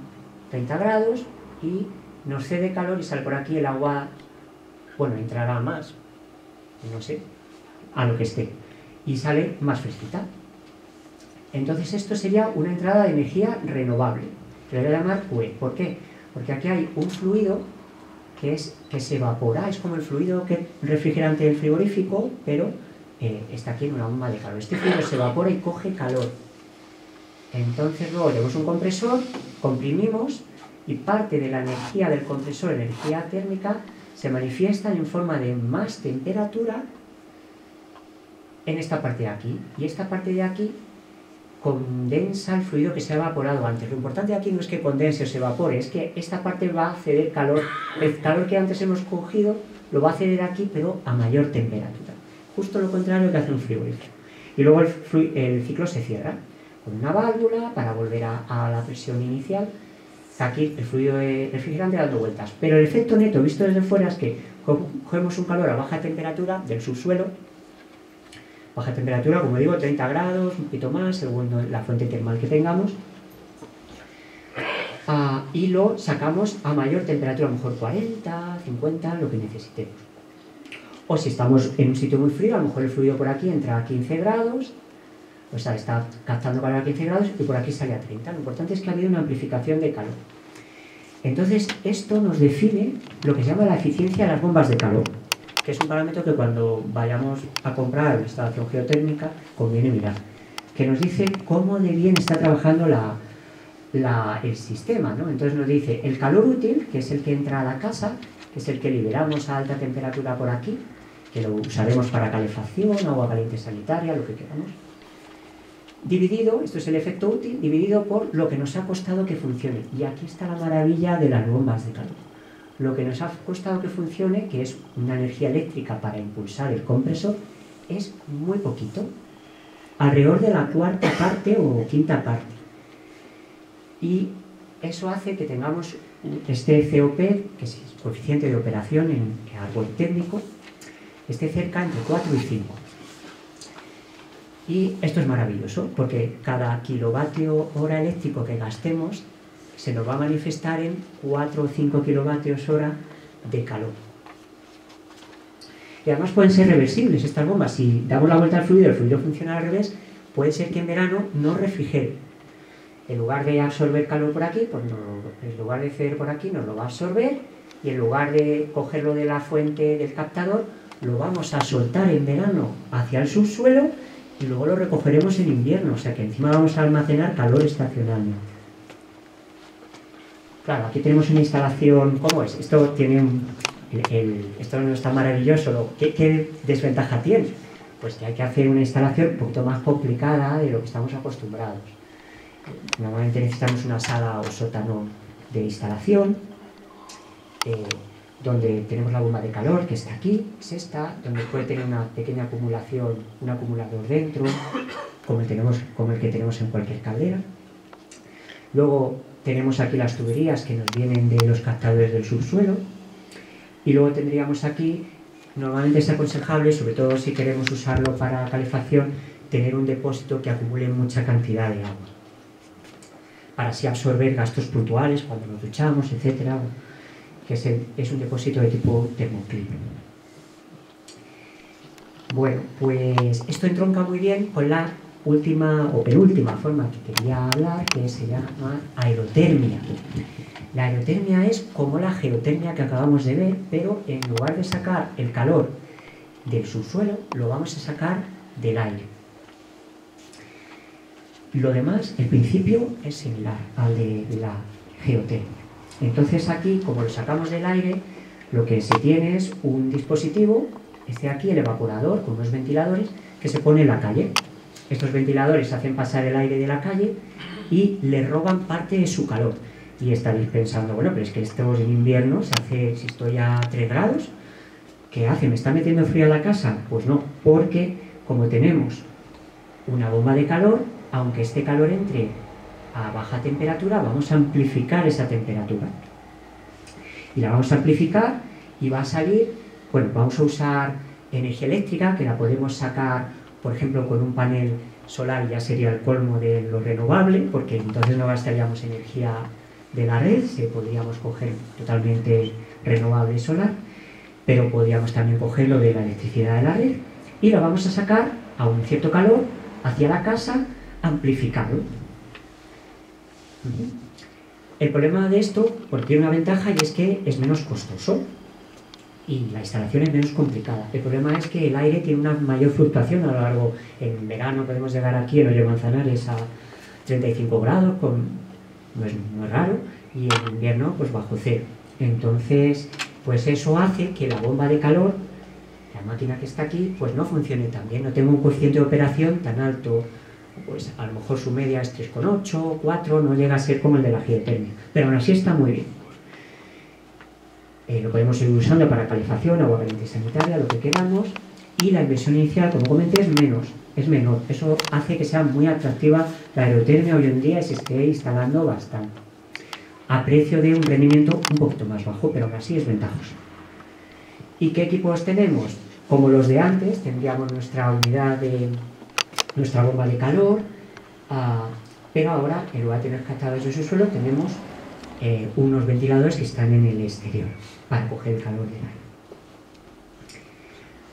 30 grados y nos cede calor y sale por aquí el agua, bueno, entrará más, no sé, a lo que esté, y sale más fresquita. Entonces esto sería una entrada de energía renovable, que le voy a llamar QE. ¿Por qué? Porque aquí hay un fluido que se evapora, es como el fluido refrigerante del frigorífico, pero está aquí en una bomba de calor. Este fluido se evapora y coge calor. Entonces luego tenemos un compresor, comprimimos, y parte de la energía del compresor, energía térmica, se manifiesta en forma de más temperatura en esta parte de aquí. Y esta parte de aquí condensa el fluido que se ha evaporado antes. Lo importante aquí no es que condense o se evapore, es que esta parte va a ceder calor. El calor que antes hemos cogido lo va a ceder aquí, pero a mayor temperatura. Justo lo contrario que hace un frigorífico. Y luego el ciclo se cierra. con una válvula para volver a la presión inicial. Aquí el fluido refrigerante dando vueltas. Pero el efecto neto visto desde fuera es que cogemos un calor a baja temperatura del subsuelo, baja temperatura, como digo, 30 grados, un poquito más, según la fuente termal que tengamos, y lo sacamos a mayor temperatura, a lo mejor 40, 50, lo que necesitemos. O si estamos en un sitio muy frío, a lo mejor el fluido por aquí entra a 15 grados, o sea, está captando calor a 15 grados y por aquí sale a 30. Lo importante es que ha habido una amplificación de calor. Entonces, esto nos define lo que se llama la eficiencia de las bombas de calor, que es un parámetro que cuando vayamos a comprar una instalación geotérmica conviene mirar, que nos dice cómo de bien está trabajando el sistema, ¿no? Entonces nos dice el calor útil, que es el que entra a la casa, que es el que liberamos a alta temperatura por aquí, que lo usaremos para calefacción, agua caliente sanitaria, lo que queramos, dividido, esto es el efecto útil, dividido por lo que nos ha costado que funcione. Y aquí está la maravilla de las bombas de calor. Lo que nos ha costado que funcione, que es una energía eléctrica para impulsar el compresor, es muy poquito, alrededor de la cuarta parte o quinta parte. Y eso hace que tengamos este COP, que es el coeficiente de operación en árbol técnico, esté cerca entre 4 y 5. Y esto es maravilloso, porque cada kilovatio hora eléctrico que gastemos se nos va a manifestar en 4 o 5 kilovatios hora de calor. Y además pueden ser reversibles estas bombas. Si damos la vuelta al fluido, el fluido funciona al revés, puede ser que en verano no refrigere. En lugar de absorber calor por aquí, pues en lugar de ceder por aquí, nos lo va a absorber, y en lugar de cogerlo de la fuente del captador, lo vamos a soltar en verano hacia el subsuelo y luego lo recogeremos en invierno, o sea que encima vamos a almacenar calor estacionalmente. Claro, aquí tenemos una instalación, ¿cómo es? Esto tiene esto no está maravilloso. ¿Qué desventaja tiene? Pues que hay que hacer una instalación un poquito más complicada de lo que estamos acostumbrados. Normalmente necesitamos una sala o sótano de instalación, donde tenemos la bomba de calor, que está aquí, es esta, donde puede tener una pequeña acumulación, un acumulador dentro, como el que tenemos en cualquier caldera. Luego tenemos aquí las tuberías que nos vienen de los captadores del subsuelo, y luego tendríamos aquí, normalmente es aconsejable, sobre todo si queremos usarlo para calefacción, tener un depósito que acumule mucha cantidad de agua, para así absorber gastos puntuales cuando nos duchamos, etcétera, que es un depósito de tipo termoclip. Bueno, pues esto entronca muy bien con la última o penúltima forma que quería hablar, que se llama aerotermia. La aerotermia es como la geotermia que acabamos de ver, pero en lugar de sacar el calor del subsuelo, lo vamos a sacar del aire. Lo demás, el principio es similar al de la geotermia. Entonces aquí, como lo sacamos del aire, lo que se tiene es un dispositivo, este aquí, el evaporador, con unos ventiladores, que se pone en la calle. Estos ventiladores hacen pasar el aire de la calle y le roban parte de su calor. Y estaréis pensando, bueno, pero es que esto en invierno se hace, si estoy a 3 grados, ¿qué hace? ¿Me está metiendo frío a la casa? Pues no, porque como tenemos una bomba de calor, aunque este calor entre a baja temperatura, vamos a amplificar esa temperatura. Y la vamos a amplificar y va a salir, bueno, vamos a usar energía eléctrica, que la podemos sacar, por ejemplo, con un panel solar, ya sería el colmo de lo renovable, porque entonces no gastaríamos energía de la red, podríamos coger totalmente renovable solar, pero podríamos también cogerlo de la electricidad de la red y lo vamos a sacar a un cierto calor hacia la casa, amplificado. El problema de esto, porque tiene una ventaja, y es que es menos costoso y la instalación es menos complicada. El problema es que el aire tiene una mayor fluctuación a lo largo. En verano podemos llegar aquí en Hoyo Manzanares a 35 grados, no es raro, y en invierno pues bajo cero. Entonces, pues eso hace que la bomba de calor, la máquina que está aquí, pues no funcione tan bien, no tenga un coeficiente de operación tan alto. Pues a lo mejor su media es 3,8, 4, no llega a ser como el de la geotermia, pero aún así está muy bien. Lo podemos ir usando para calefacción, agua caliente sanitaria, lo que queramos, y la inversión inicial, como comenté, es menor. Eso hace que sea muy atractiva la aerotermia hoy en día y se esté instalando bastante, a precio de un rendimiento un poquito más bajo, pero aún así es ventajoso. ¿Y qué equipos tenemos? Como los de antes, tendríamos nuestra unidad de nuestra bomba de calor, pero ahora en lugar de tener captados de su suelo tenemos unos ventiladores que están en el exterior para coger el calor del aire.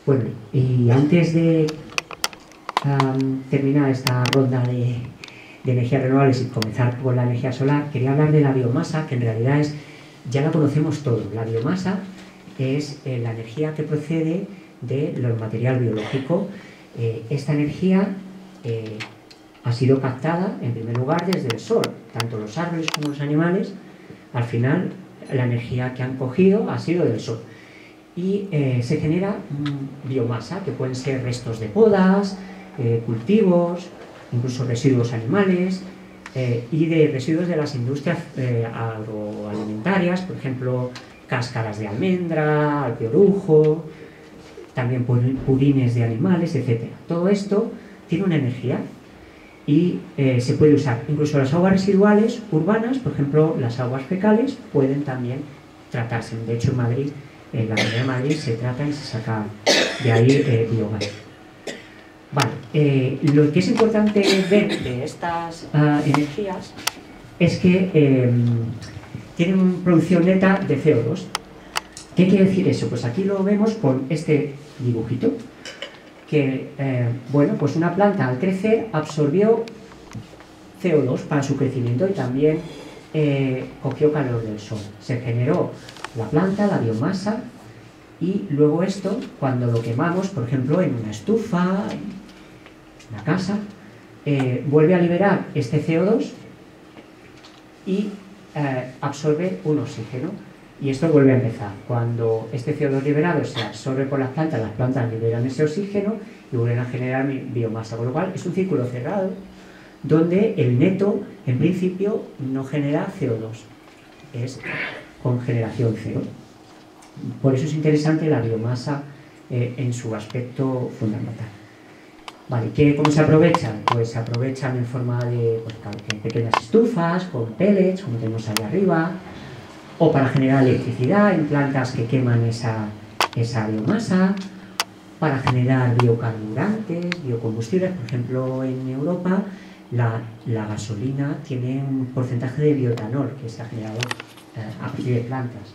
Bueno, y antes de terminar esta ronda de energías renovables y comenzar por la energía solar, quería hablar de la biomasa, que en realidad ya la conocemos todos. La biomasa es la energía que procede del material biológico. Esta energía ha sido captada en primer lugar desde el sol. Tanto los árboles como los animales, al final la energía que han cogido ha sido del sol. Y se genera biomasa, que pueden ser restos de podas, cultivos, incluso residuos animales y de residuos de las industrias agroalimentarias, por ejemplo, cáscaras de almendra, albiorujo, también purines de animales, etc. Todo esto tiene una energía y se puede usar. Incluso las aguas residuales urbanas, por ejemplo, las aguas fecales, pueden también tratarse. De hecho, en Madrid, en la Comunidad de Madrid, se trata y se saca de ahí biogás. Vale, lo que es importante ver de estas energías es que tienen producción neta de CO2. ¿Qué quiere decir eso? Pues aquí lo vemos con este dibujito, que, bueno, pues una planta al crecer absorbió CO2 para su crecimiento y también cogió calor del sol. Se generó la planta, la biomasa, y luego esto, cuando lo quemamos, por ejemplo, en una estufa, en una casa, vuelve a liberar este CO2 y absorbe un oxígeno. Y esto vuelve a empezar. Cuando este CO2 liberado se absorbe por las plantas liberan ese oxígeno y vuelven a generar biomasa. Con lo cual es un círculo cerrado donde el neto, en principio, no genera CO2. Es con generación cero. Por eso es interesante la biomasa en su aspecto fundamental. Vale, ¿cómo se aprovechan? Pues se aprovechan en forma de pequeñas estufas, con pellets, como tenemos ahí arriba, o para generar electricidad en plantas que queman esa biomasa, para generar biocarburantes, biocombustibles. Por ejemplo, en Europa la gasolina tiene un porcentaje de bioetanol que se ha generado a partir de plantas,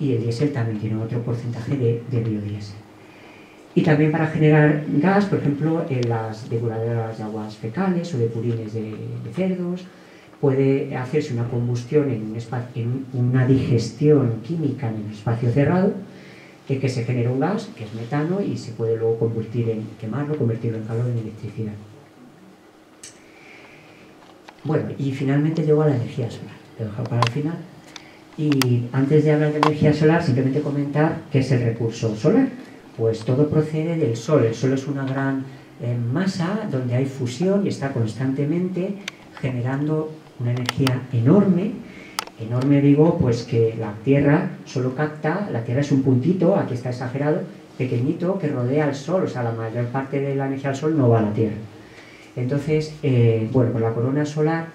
y el diésel también tiene otro porcentaje de biodiesel. Y también para generar gas, por ejemplo, en las depuradoras de aguas fecales o de purines de cerdos, puede hacerse una combustión en una digestión química en un espacio cerrado, que se genera un gas, que es metano, y se puede luego quemarlo, convertirlo en calor, en electricidad. Bueno, y finalmente llego a la energía solar. Lo he dejado para el final. Y antes de hablar de energía solar, simplemente comentar qué es el recurso solar. Pues todo procede del sol. El sol es una gran masa donde hay fusión y está constantemente generando una energía enorme. Enorme digo, pues que la Tierra solo capta, la Tierra es un puntito, aquí está exagerado, pequeñito, que rodea al Sol, o sea, la mayor parte de la energía del Sol no va a la Tierra. Entonces, bueno, pues la corona solar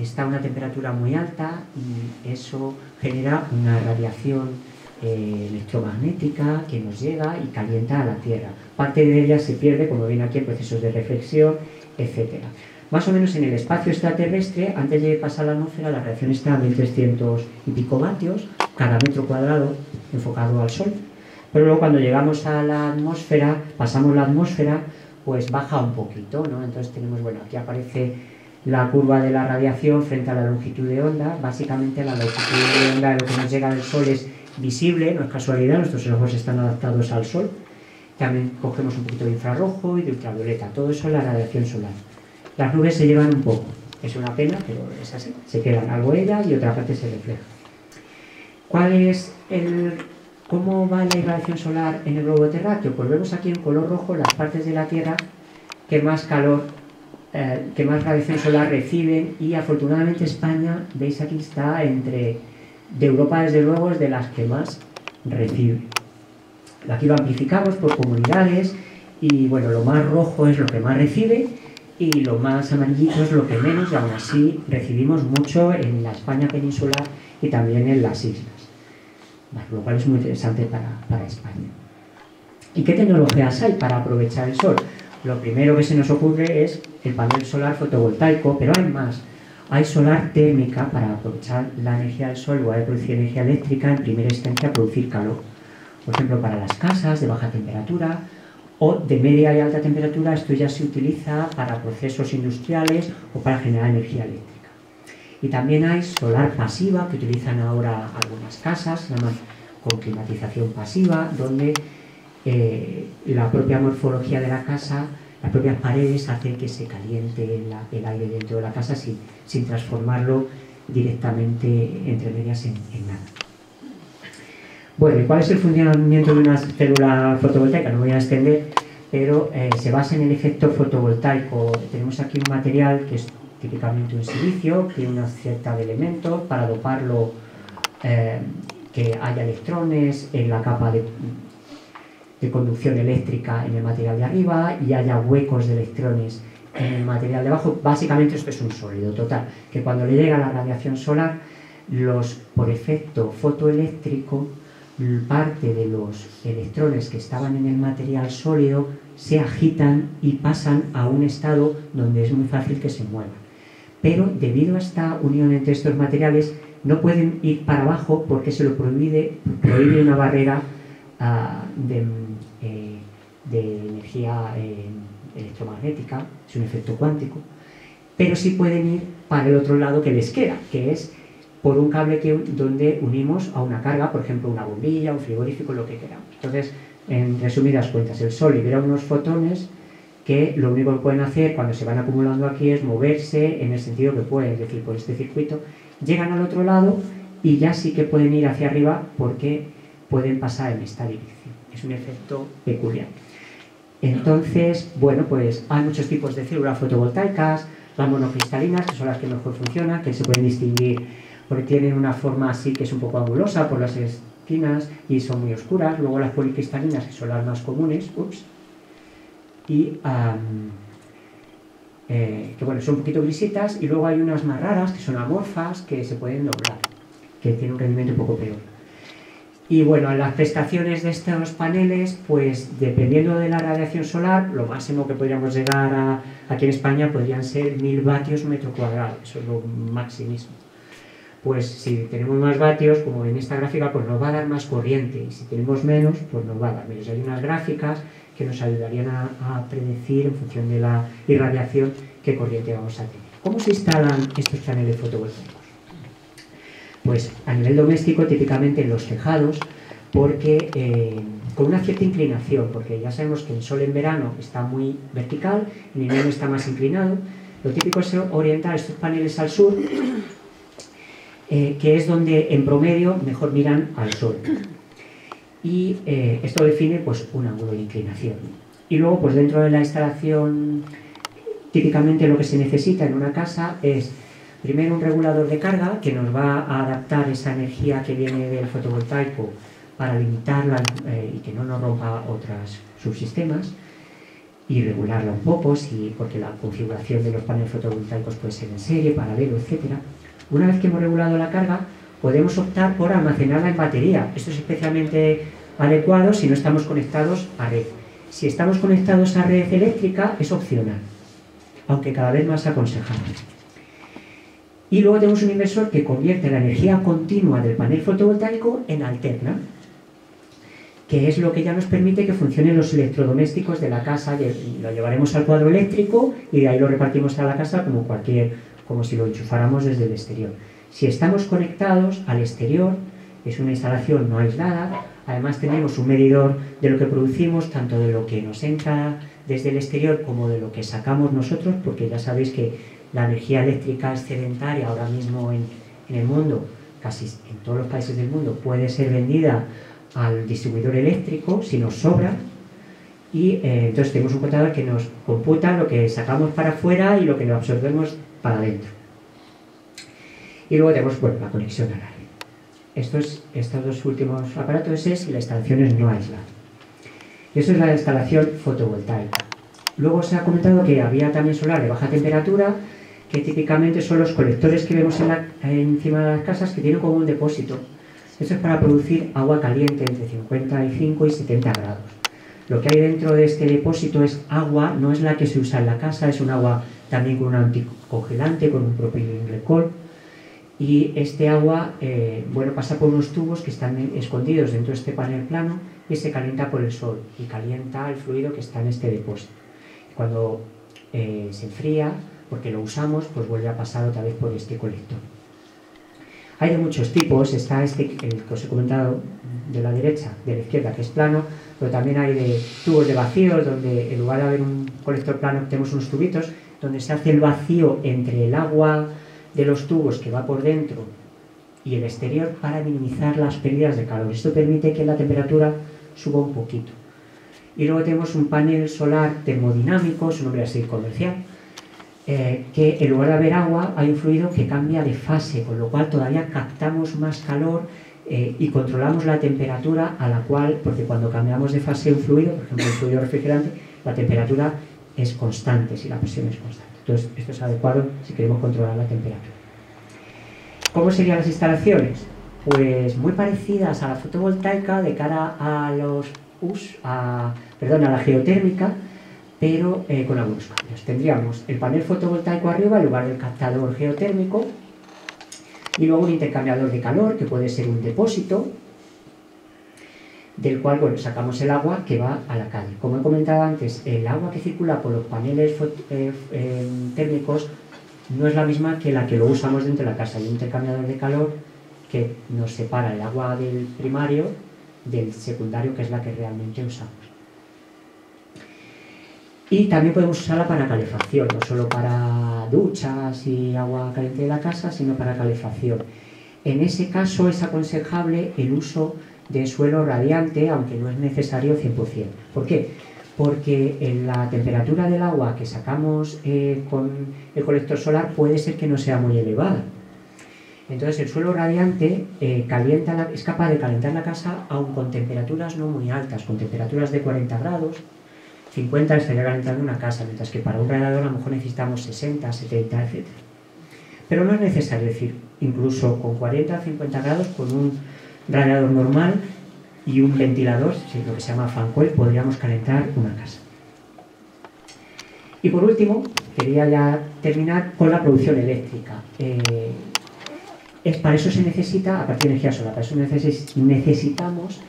está a una temperatura muy alta y eso genera una radiación electromagnética que nos llega y calienta a la Tierra. Parte de ella se pierde, como ven aquí, en procesos de reflexión, etc. Más o menos en el espacio extraterrestre, antes de pasar a la atmósfera, la radiación está a 1300 y pico vatios cada metro cuadrado enfocado al Sol. Pero luego cuando llegamos a la atmósfera, pasamos la atmósfera, pues baja un poquito, ¿no? Entonces tenemos, bueno, aquí aparece la curva de la radiación frente a la longitud de onda. Básicamente la longitud de onda de lo que nos llega del Sol es visible, no es casualidad, nuestros ojos están adaptados al Sol. También cogemos un poquito de infrarrojo y de ultravioleta, todo eso es la radiación solar. Las nubes se llevan un poco, es una pena, pero es así, se quedan algo ellas y otra parte se refleja. ¿Cómo va la irradiación solar en el globo terráqueo? Pues vemos aquí en color rojo las partes de la Tierra que más radiación solar reciben, y afortunadamente España, veis aquí está de Europa desde luego es de las que más recibe. Aquí lo amplificamos por comunidades y bueno, lo más rojo es lo que más recibe y lo más amarillito es lo que menos, y aún así recibimos mucho en la España peninsular y también en las islas, bueno, lo cual es muy interesante para España. ¿Y qué tecnologías hay para aprovechar el sol? Lo primero que se nos ocurre es el panel solar fotovoltaico, pero hay más. Hay solar térmica para aprovechar la energía del sol, lugar de producir energía eléctrica, en primera instancia producir calor. Por ejemplo, para las casas de baja temperatura o de media y alta temperatura, esto ya se utiliza para procesos industriales o para generar energía eléctrica. Y también hay solar pasiva, que utilizan ahora algunas casas, se llama con climatización pasiva, donde la propia morfología de la casa, las propias paredes, hace que se caliente el aire dentro de la casa sin transformarlo directamente entre medias en nada. Bueno, ¿y cuál es el funcionamiento de una célula fotovoltaica? No me voy a extender, pero se basa en el efecto fotovoltaico. Tenemos aquí un material que es típicamente un silicio, que tiene una cierta de elementos para doparlo, que haya electrones en la capa de conducción eléctrica en el material de arriba y haya huecos de electrones en el material de abajo. Básicamente esto es un sólido total, que cuando le llega la radiación solar, por efecto fotoeléctrico, parte de los electrones que estaban en el material sólido se agitan y pasan a un estado donde es muy fácil que se muevan. Pero debido a esta unión entre estos materiales, no pueden ir para abajo porque se lo prohíbe una barrera de energía electromagnética, es un efecto cuántico, pero sí pueden ir para el otro lado que les queda, que es por un cable donde unimos a una carga, por ejemplo una bombilla, un frigorífico, lo que queramos. Entonces, en resumidas cuentas, el Sol libera unos fotones que lo único que pueden hacer cuando se van acumulando aquí es moverse en el sentido que pueden, es decir, por este circuito, llegan al otro lado y ya sí que pueden ir hacia arriba porque pueden pasar en esta dirección. Es un efecto peculiar. Entonces, bueno, pues hay muchos tipos de células fotovoltaicas, las monocristalinas, que son las que mejor funcionan, que se pueden distinguir porque tienen una forma así que es un poco angulosa por las esquinas y son muy oscuras. Luego las policristalinas, que son las más comunes, y que bueno, son un poquito grisitas, y luego hay unas más raras, que son amorfas, que se pueden doblar, que tienen un rendimiento un poco peor. Y bueno, las prestaciones de estos paneles, pues dependiendo de la radiación solar, lo máximo que podríamos llegar aquí en España podrían ser 1000 vatios metro cuadrado, eso es lo maximísimo. Pues si tenemos más vatios, como en esta gráfica, pues nos va a dar más corriente, y si tenemos menos, pues nos va a dar menos. Hay unas gráficas que nos ayudarían a predecir, en función de la irradiación, qué corriente vamos a tener. ¿Cómo se instalan estos paneles fotovoltaicos? Pues a nivel doméstico, típicamente en los tejados, porque con una cierta inclinación, porque ya sabemos que el sol en verano está muy vertical, en invierno está más inclinado. Lo típico es orientar estos paneles al sur, que es donde en promedio mejor miran al sol. Y esto define pues un ángulo de inclinación. Y luego, pues dentro de la instalación, típicamente lo que se necesita en una casa es primero un regulador de carga que nos va a adaptar esa energía que viene del fotovoltaico para limitarla y que no nos rompa otros subsistemas, y regularla un poco, porque la configuración de los paneles fotovoltaicos puede ser en serie, paralelo, etc. Una vez que hemos regulado la carga, podemos optar por almacenarla en batería. Esto es especialmente adecuado si no estamos conectados a red. Si estamos conectados a red eléctrica es opcional, aunque cada vez más aconsejable. Y luego tenemos un inversor que convierte la energía continua del panel fotovoltaico en alterna, que es lo que ya nos permite que funcionen los electrodomésticos de la casa. Lo llevaremos al cuadro eléctrico y de ahí lo repartimos a la casa como si lo enchufáramos desde el exterior. Si estamos conectados al exterior, es una instalación no aislada. Además tenemos un medidor de lo que producimos, tanto de lo que nos entra desde el exterior como de lo que sacamos nosotros, porque ya sabéis que la energía eléctrica excedentaria ahora mismo en el mundo, casi en todos los países del mundo, puede ser vendida al distribuidor eléctrico si nos sobra, y entonces tenemos un contador que nos computa lo que sacamos para afuera y lo que nos absorbemos para adentro. Y luego tenemos la conexión a la red. Estos dos últimos aparatos es y la instalación es no aislada. Eso es la instalación fotovoltaica. Luego se ha comentado que había también solar de baja temperatura, que típicamente son los colectores que vemos encima de las casas, que tienen como un depósito. Esto es para producir agua caliente entre 55 y 70 grados. Lo que hay dentro de este depósito es agua, no es la que se usa en la casa, es un agua también con un anticongelante, con un propilenglicol. Y este agua pasa por unos tubos que están escondidos dentro de este panel plano y se calienta por el sol y calienta el fluido que está en este depósito. Cuando se enfría, porque lo usamos, pues vuelve a pasar otra vez por este colector. Hay de muchos tipos, está el que os he comentado de la derecha, de la izquierda, que es plano, pero también hay de tubos de vacíos, donde en lugar de haber un colector plano tenemos unos tubitos, donde se hace el vacío entre el agua de los tubos que va por dentro y el exterior para minimizar las pérdidas de calor. Esto permite que la temperatura suba un poquito. Y luego tenemos un panel solar termodinámico, su nombre así comercial, que en lugar de haber agua hay un fluido que cambia de fase, con lo cual todavía captamos más calor y controlamos la temperatura a la cual, porque cuando cambiamos de fase un fluido, por ejemplo el fluido refrigerante, la temperatura es constante, si la presión es constante. Entonces esto es adecuado si queremos controlar la temperatura. ¿Cómo serían las instalaciones? Pues muy parecidas a la fotovoltaica de cara a la geotérmica, pero con algunos cambios. Tendríamos el panel fotovoltaico arriba en lugar del captador geotérmico y luego un intercambiador de calor que puede ser un depósito del cual sacamos el agua que va a la calle. Como he comentado antes, el agua que circula por los paneles térmicos no es la misma que la que lo usamos dentro de la casa. Hay un intercambiador de calor que nos separa el agua del primario del secundario, que es la que realmente usamos. Y también podemos usarla para calefacción, no solo para duchas y agua caliente de la casa, sino para calefacción. En ese caso es aconsejable el uso de suelo radiante, aunque no es necesario 100%. ¿Por qué? Porque en la temperatura del agua que sacamos con el colector solar puede ser que no sea muy elevada. Entonces el suelo radiante es capaz de calentar la casa aun con temperaturas no muy altas, con temperaturas de 40 grados, 50 estaría calentando una casa, mientras que para un radiador a lo mejor necesitamos 60, 70, etc. Pero no es necesario, es decir, incluso con 40 o 50 grados, con un radiador normal y un ventilador, lo que se llama fan coil, podríamos calentar una casa. Y por último, quería ya terminar con la producción eléctrica. Para eso se necesita, a partir de energía solar, para eso necesitamos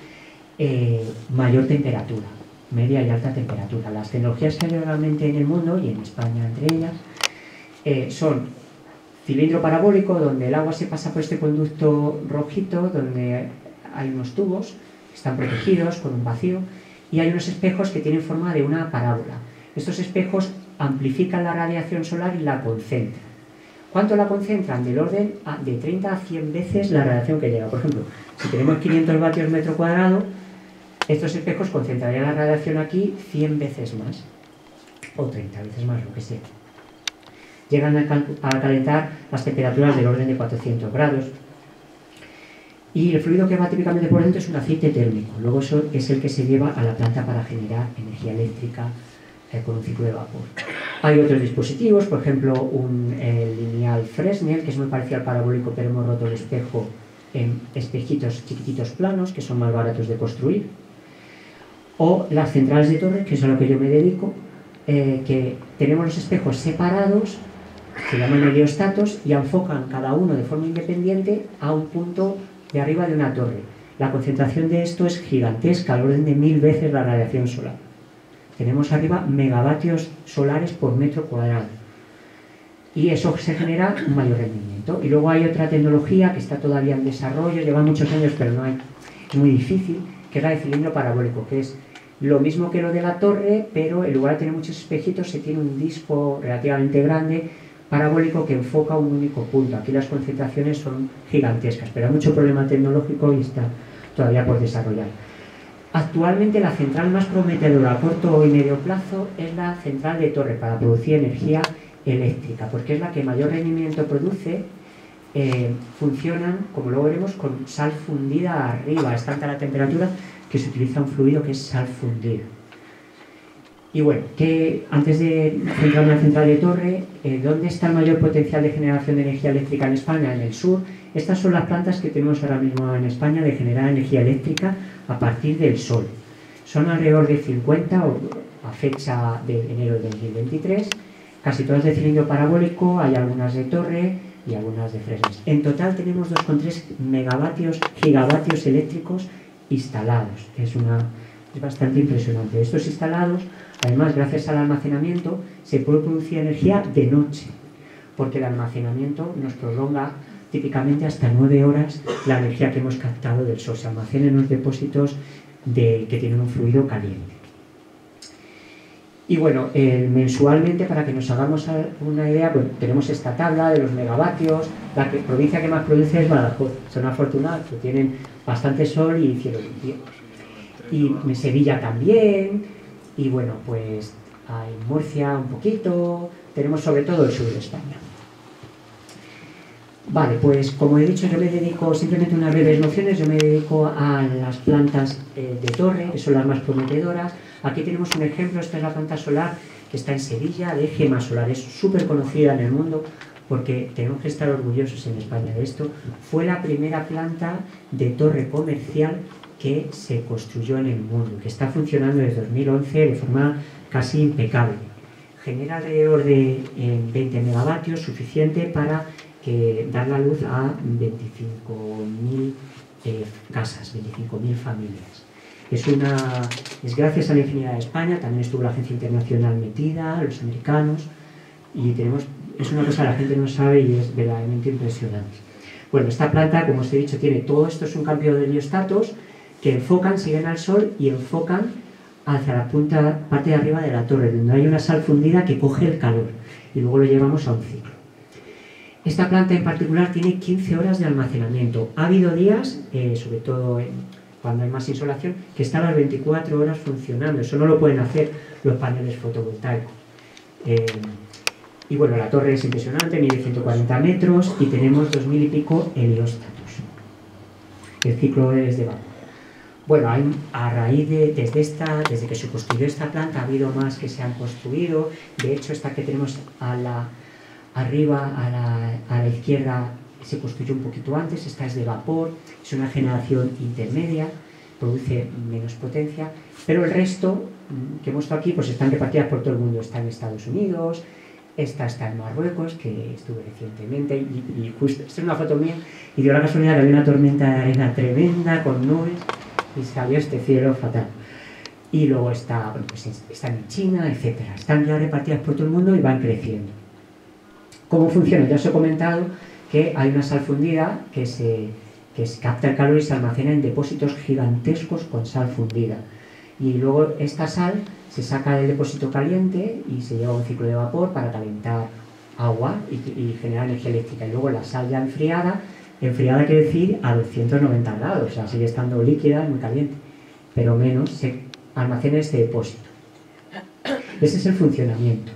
mayor temperatura, media y alta temperatura. Las tecnologías que hay realmente en el mundo, y en España entre ellas, son cilindro parabólico, donde el agua se pasa por este conducto rojito, donde hay unos tubos que están protegidos con un vacío, y hay unos espejos que tienen forma de una parábola. Estos espejos amplifican la radiación solar y la concentran. ¿Cuánto la concentran? Del orden de 30 a 100 veces la radiación que llega. Por ejemplo, si tenemos 500 vatios metro cuadrado, estos espejos concentrarían la radiación aquí 100 veces más, o 30 veces más, lo que sea. Llegan a calentar las temperaturas del orden de 400 grados. Y el fluido que va típicamente por dentro es un aceite térmico. Luego eso es el que se lleva a la planta para generar energía eléctrica con un ciclo de vapor. Hay otros dispositivos, por ejemplo, un lineal Fresnel, que es muy parecido al parabólico, pero hemos roto el espejo en espejitos chiquititos planos, que son más baratos de construir. O las centrales de torre, que es a lo que yo me dedico, que tenemos los espejos separados, se llaman heliostatos, y enfocan cada uno de forma independiente a un punto de arriba de una torre. La concentración de esto es gigantesca, al orden de 1000 veces la radiación solar. Tenemos arriba megavatios solares por metro cuadrado. Y eso se genera un mayor rendimiento. Y luego hay otra tecnología que está todavía en desarrollo, lleva muchos años, pero no hay, es muy difícil, que es la de cilindro parabólico, que es lo mismo que lo de la torre, pero en lugar de tener muchos espejitos, se tiene un disco relativamente grande, parabólico, que enfoca un único punto. Aquí las concentraciones son gigantescas, pero hay mucho problema tecnológico y está todavía por desarrollar. Actualmente la central más prometedora a corto y medio plazo es la central de torre para producir energía eléctrica, porque es la que mayor rendimiento produce funcionan, como luego veremos, con sal fundida arriba. Es tanta la temperatura que se utiliza un fluido que es sal fundida. Y bueno, antes de centrarme en la central de Torre, ¿dónde está el mayor potencial de generación de energía eléctrica en España? En el sur. Estas son las plantas que tenemos ahora mismo en España de generar energía eléctrica a partir del sol. Son alrededor de 50 a fecha de enero de 2023, casi todas de cilindro parabólico, hay algunas de Torre y algunas de Fresnes. En total tenemos 2,3 gigavatios eléctricos instalados. Es bastante impresionante. Estos instalados, además, gracias al almacenamiento, se puede producir energía de noche, porque el almacenamiento nos prolonga típicamente hasta 9 horas la energía que hemos captado del sol. Se almacena en los depósitos que tienen un fluido caliente. Y bueno, mensualmente, para que nos hagamos una idea, bueno, tenemos esta tabla de los megavatios. La provincia que más produce es Badajoz. Son afortunados que tienen bastante sol y cielo limpio. Y Sevilla también. Y bueno, pues hay Murcia un poquito. Tenemos sobre todo el sur de España. Vale, pues como he dicho, yo me dedico, simplemente unas breves nociones, yo me dedico a las plantas de Torre, que son las más prometedoras. Aquí tenemos un ejemplo, esta es la planta solar que está en Sevilla, de Gema Solar. Es súper conocida en el mundo porque tenemos que estar orgullosos en España de esto. Fue la primera planta de torre comercial que se construyó en el mundo, que está funcionando desde 2011 de forma casi impecable. Genera alrededor de 20 megavatios, suficiente para dar la luz a 25.000 casas, 25.000 familias. Es gracias a la ingeniería de España, también estuvo la agencia internacional metida, los americanos, y es una cosa que la gente no sabe y es verdaderamente impresionante. Bueno, esta planta, como os he dicho, tiene todo esto, es un cambio de heliostatos que enfocan, siguen al sol y enfocan hacia la parte de arriba de la torre, donde hay una sal fundida que coge el calor y luego lo llevamos a un ciclo. Esta planta en particular tiene 15 horas de almacenamiento. Ha habido días, sobre todo cuando hay más insolación, que está a las 24 horas funcionando. Eso no lo pueden hacer los paneles fotovoltaicos. Y bueno, la torre es impresionante, mide 140 metros y tenemos 2000 y pico helióstatos. El ciclo es de vapor. Bueno, a raíz desde que se construyó esta planta ha habido más que se han construido. De hecho, esta que tenemos arriba a la izquierda se construyó un poquito antes, esta es de vapor, es una generación intermedia, produce menos potencia, pero el resto que muestro aquí pues están repartidas por todo el mundo. Está en Estados Unidos, esta está en Marruecos, que estuve recientemente, y justo, esta es una foto mía, y dio la casualidad que había una tormenta de arena tremenda con nubes y salió este cielo fatal. Y luego están en China, etc. Están ya repartidas por todo el mundo y van creciendo. ¿Cómo funciona? Ya os he comentado que hay una sal fundida que capta el calor y se almacena en depósitos gigantescos con sal fundida. Y luego esta sal se saca del depósito caliente y se lleva a un ciclo de vapor para calentar agua y generar energía eléctrica. Y luego la sal ya enfriada quiere decir a 290 grados, o sea, sigue estando líquida, muy caliente, pero menos, se almacena en este depósito. Ese es el funcionamiento.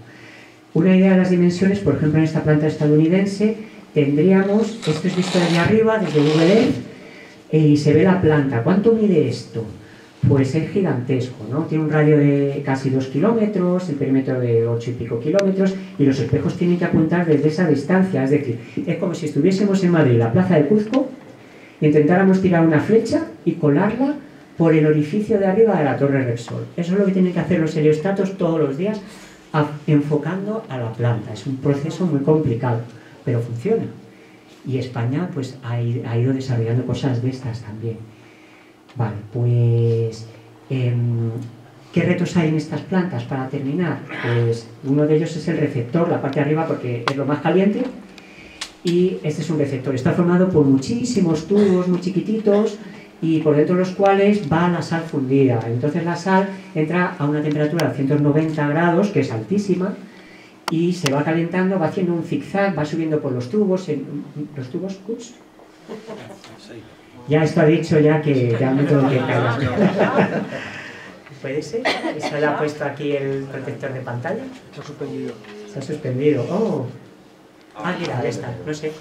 Una idea de las dimensiones, por ejemplo, en esta planta estadounidense, tendríamos, esto es visto desde arriba, desde Google Earth, y se ve la planta. ¿Cuánto mide esto? Pues es gigantesco, ¿no? Tiene un radio de casi 2 kilómetros, el perímetro de 8 y pico kilómetros, y los espejos tienen que apuntar desde esa distancia. Es decir, es como si estuviésemos en Madrid, la plaza de Cuzco, e intentáramos tirar una flecha y colarla por el orificio de arriba de la Torre Repsol. Eso es lo que tienen que hacer los heliostatos todos los días, enfocando a la planta. Es un proceso muy complicado, pero funciona. Y España pues ha ido desarrollando cosas de estas también. Vale, pues ¿qué retos hay en estas plantas para terminar? Pues uno de ellos es el receptor, la parte de arriba, porque es lo más caliente, y este es un receptor. Está formado por muchísimos tubos muy chiquititos y por dentro de los cuales va la sal fundida. Entonces la sal entra a una temperatura de 190 grados, que es altísima, y se va calentando, va haciendo un zigzag, va subiendo por los tubos. ¿Los tubos? ¿Cuts? Ya esto ha dicho ya que ya me tengo que callar. ¿Puede ser? ¿Se le ha puesto aquí el protector de pantalla? Se ha suspendido. Se ha suspendido. Oh. Ah, mira, esta, no sé.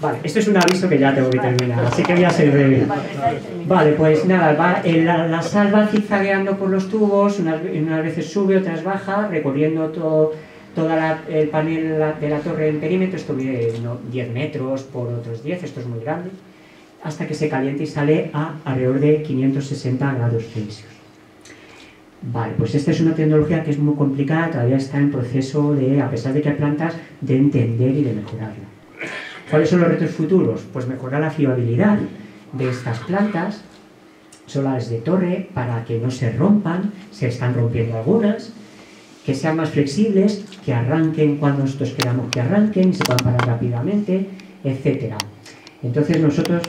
Vale, esto es un aviso que ya tengo que terminar, así que voy a ser breve. Vale, pues nada, la sal va zigzagueando por los tubos, unas veces sube, otras baja, recorriendo todo el panel de la torre en perímetro. Esto mide 10 metros por otros 10, esto es muy grande, hasta que se calienta y sale a alrededor de 560 grados Celsius. Vale, pues esta es una tecnología que es muy complicada, todavía está en proceso de, a pesar de que hay plantas, de entender y de mejorarla. ¿Cuáles son los retos futuros? Pues mejorar la fiabilidad de estas plantas solares de torre para que no se rompan, se están rompiendo algunas, que sean más flexibles, que arranquen cuando nosotros queramos que arranquen y se puedan parar rápidamente, etc. Entonces nosotros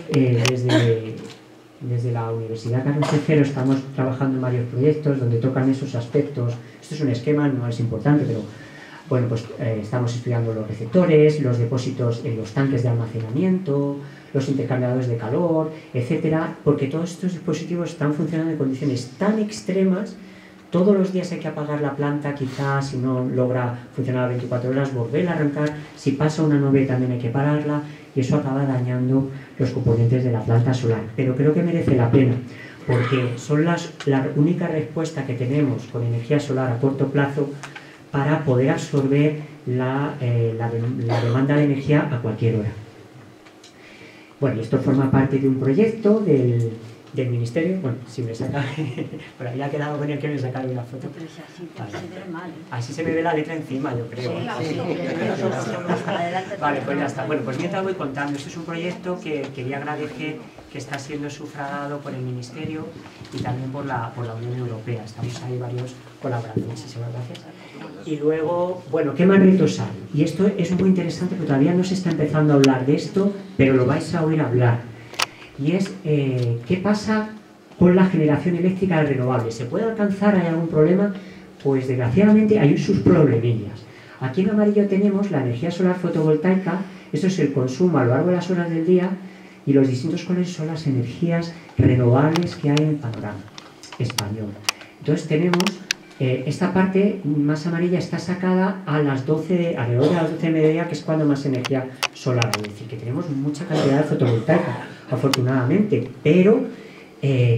desde la Universidad Carlos III estamos trabajando en varios proyectos donde tocan esos aspectos. Esto es un esquema, no es importante, pero bueno, pues estamos estudiando los receptores, los depósitos en los tanques de almacenamiento, los intercambiadores de calor, etcétera, porque todos estos dispositivos están funcionando en condiciones tan extremas. Todos los días hay que apagar la planta, quizás si no logra funcionar 24 horas, volver a arrancar. Si pasa una nube también hay que pararla y eso acaba dañando los componentes de la planta solar. Pero creo que merece la pena, porque son la única respuesta que tenemos con energía solar a corto plazo para poder absorber la demanda de energía a cualquier hora. Bueno, esto forma parte de un proyecto del Ministerio. Bueno, si me saca, por ahí ha quedado con el que me saca una foto. Así se me ve la letra encima, yo creo. Vale, pues ya está. Bueno, pues mientras voy contando, este es un proyecto que quería agradecer que está siendo sufragado por el Ministerio y también por la Unión Europea. Estamos ahí varios colaboradores. Muchísimas gracias. Y luego, bueno, ¿qué más retos hay? Y esto es muy interesante porque todavía no se está empezando a hablar de esto, pero lo vais a oír hablar. Y es, ¿qué pasa con la generación eléctrica de renovables? ¿Se puede alcanzar? ¿Hay algún problema? Pues desgraciadamente hay sus problemillas. Aquí en amarillo tenemos la energía solar fotovoltaica. Esto es el consumo a lo largo de las horas del día, y los distintos colores son las energías renovables que hay en el panorama español. Entonces tenemos esta parte más amarilla está sacada a las 12, alrededor de las 12 de mediodía, que es cuando más energía solar hay. Es decir, que tenemos mucha cantidad de fotovoltaica, afortunadamente, pero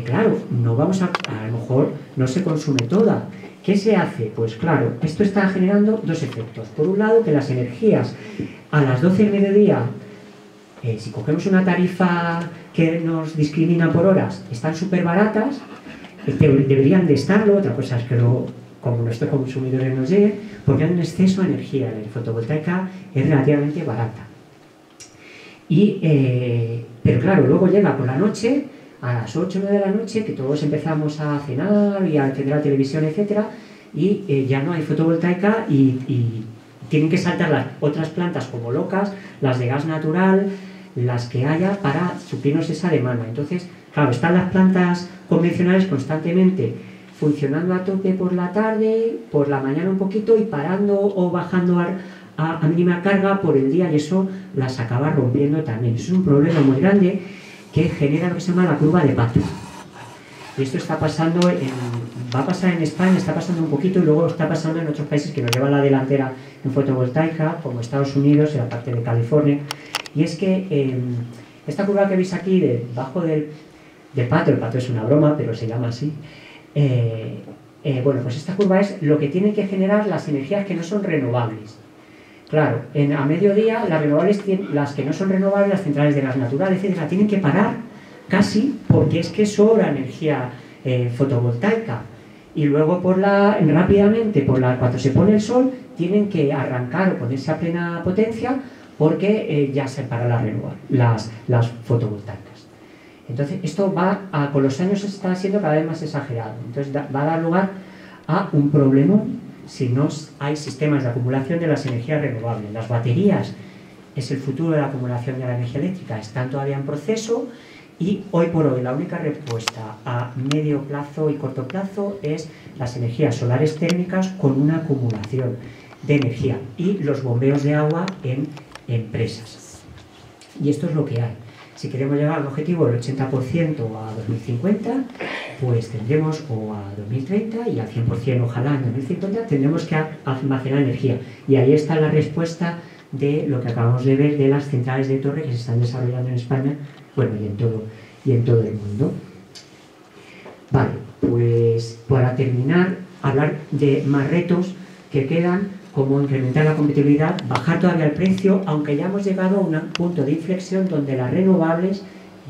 claro, no vamos a lo mejor no se consume toda. ¿Qué se hace? Pues claro, esto está generando dos efectos. Por un lado, que las energías a las 12 de mediodía, si cogemos una tarifa que nos discrimina por horas, están súper baratas, deberían de estarlo. Otra cosa es que como nuestros consumidores nos lleguen, porque hay un exceso de energía. La fotovoltaica es relativamente barata. Pero claro, luego llega por la noche, a las 8 o 9 de la noche, que todos empezamos a cenar y a encender la televisión, etcétera, y ya no hay fotovoltaica y tienen que saltar las otras plantas como locas, las de gas natural, las que haya, para suplirnos esa demanda. Entonces, claro, están las plantas convencionales constantemente funcionando a tope por la tarde, por la mañana un poquito, y parando o bajando a mínima carga por el día, y eso las acaba rompiendo también. Eso es un problema muy grande que genera lo que se llama la curva de Pato. Y esto está pasando, va a pasar en España, está pasando un poquito, y luego está pasando en otros países que nos llevan la delantera en fotovoltaica, como Estados Unidos y la parte de California. Y es que esta curva que veis aquí, debajo del Pato, el Pato es una broma, pero se llama así, bueno, pues esta curva es lo que tienen que generar las energías que no son renovables. Claro, a mediodía las renovables, las que no son renovables, las centrales de gas natural, etcétera, tienen que parar casi, porque es que sobra energía fotovoltaica. Y luego rápidamente, cuando se pone el sol, tienen que arrancar o ponerse a plena potencia, porque ya se paran las fotovoltaicas. Entonces, esto con los años está siendo cada vez más exagerado. Entonces, va a dar lugar a un problema si no hay sistemas de acumulación de las energías renovables. Las baterías es el futuro de la acumulación de la energía eléctrica, están todavía en proceso, y hoy por hoy la única respuesta a medio plazo y corto plazo es las energías solares térmicas con una acumulación de energía y los bombeos de agua en empresas. Y esto es lo que hay. Si queremos llegar al objetivo del 80% a 2050, pues tendremos, o a 2030, y al 100% ojalá en 2050, tendremos que almacenar energía. Y ahí está la respuesta de lo que acabamos de ver de las centrales de torre que se están desarrollando en España, bueno, y en todo el mundo. Vale, pues para terminar, hablar de más retos que quedan, como incrementar la competitividad, bajar todavía el precio, aunque ya hemos llegado a un punto de inflexión donde las renovables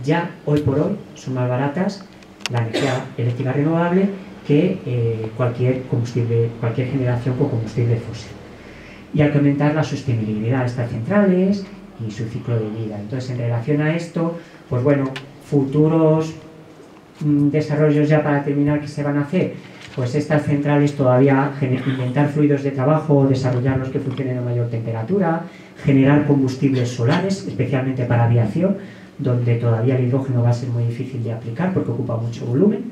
ya hoy por hoy son más baratas, la energía eléctrica renovable, que cualquier generación con combustible fósil. Y hay que aumentar la sostenibilidad de estas centrales y su ciclo de vida. Entonces, en relación a esto, pues bueno, futuros desarrollos ya para terminar que se van a hacer, pues estas centrales todavía inventar fluidos de trabajo, desarrollarlos que funcionen a mayor temperatura, generar combustibles solares, especialmente para aviación, donde todavía el hidrógeno va a ser muy difícil de aplicar porque ocupa mucho volumen.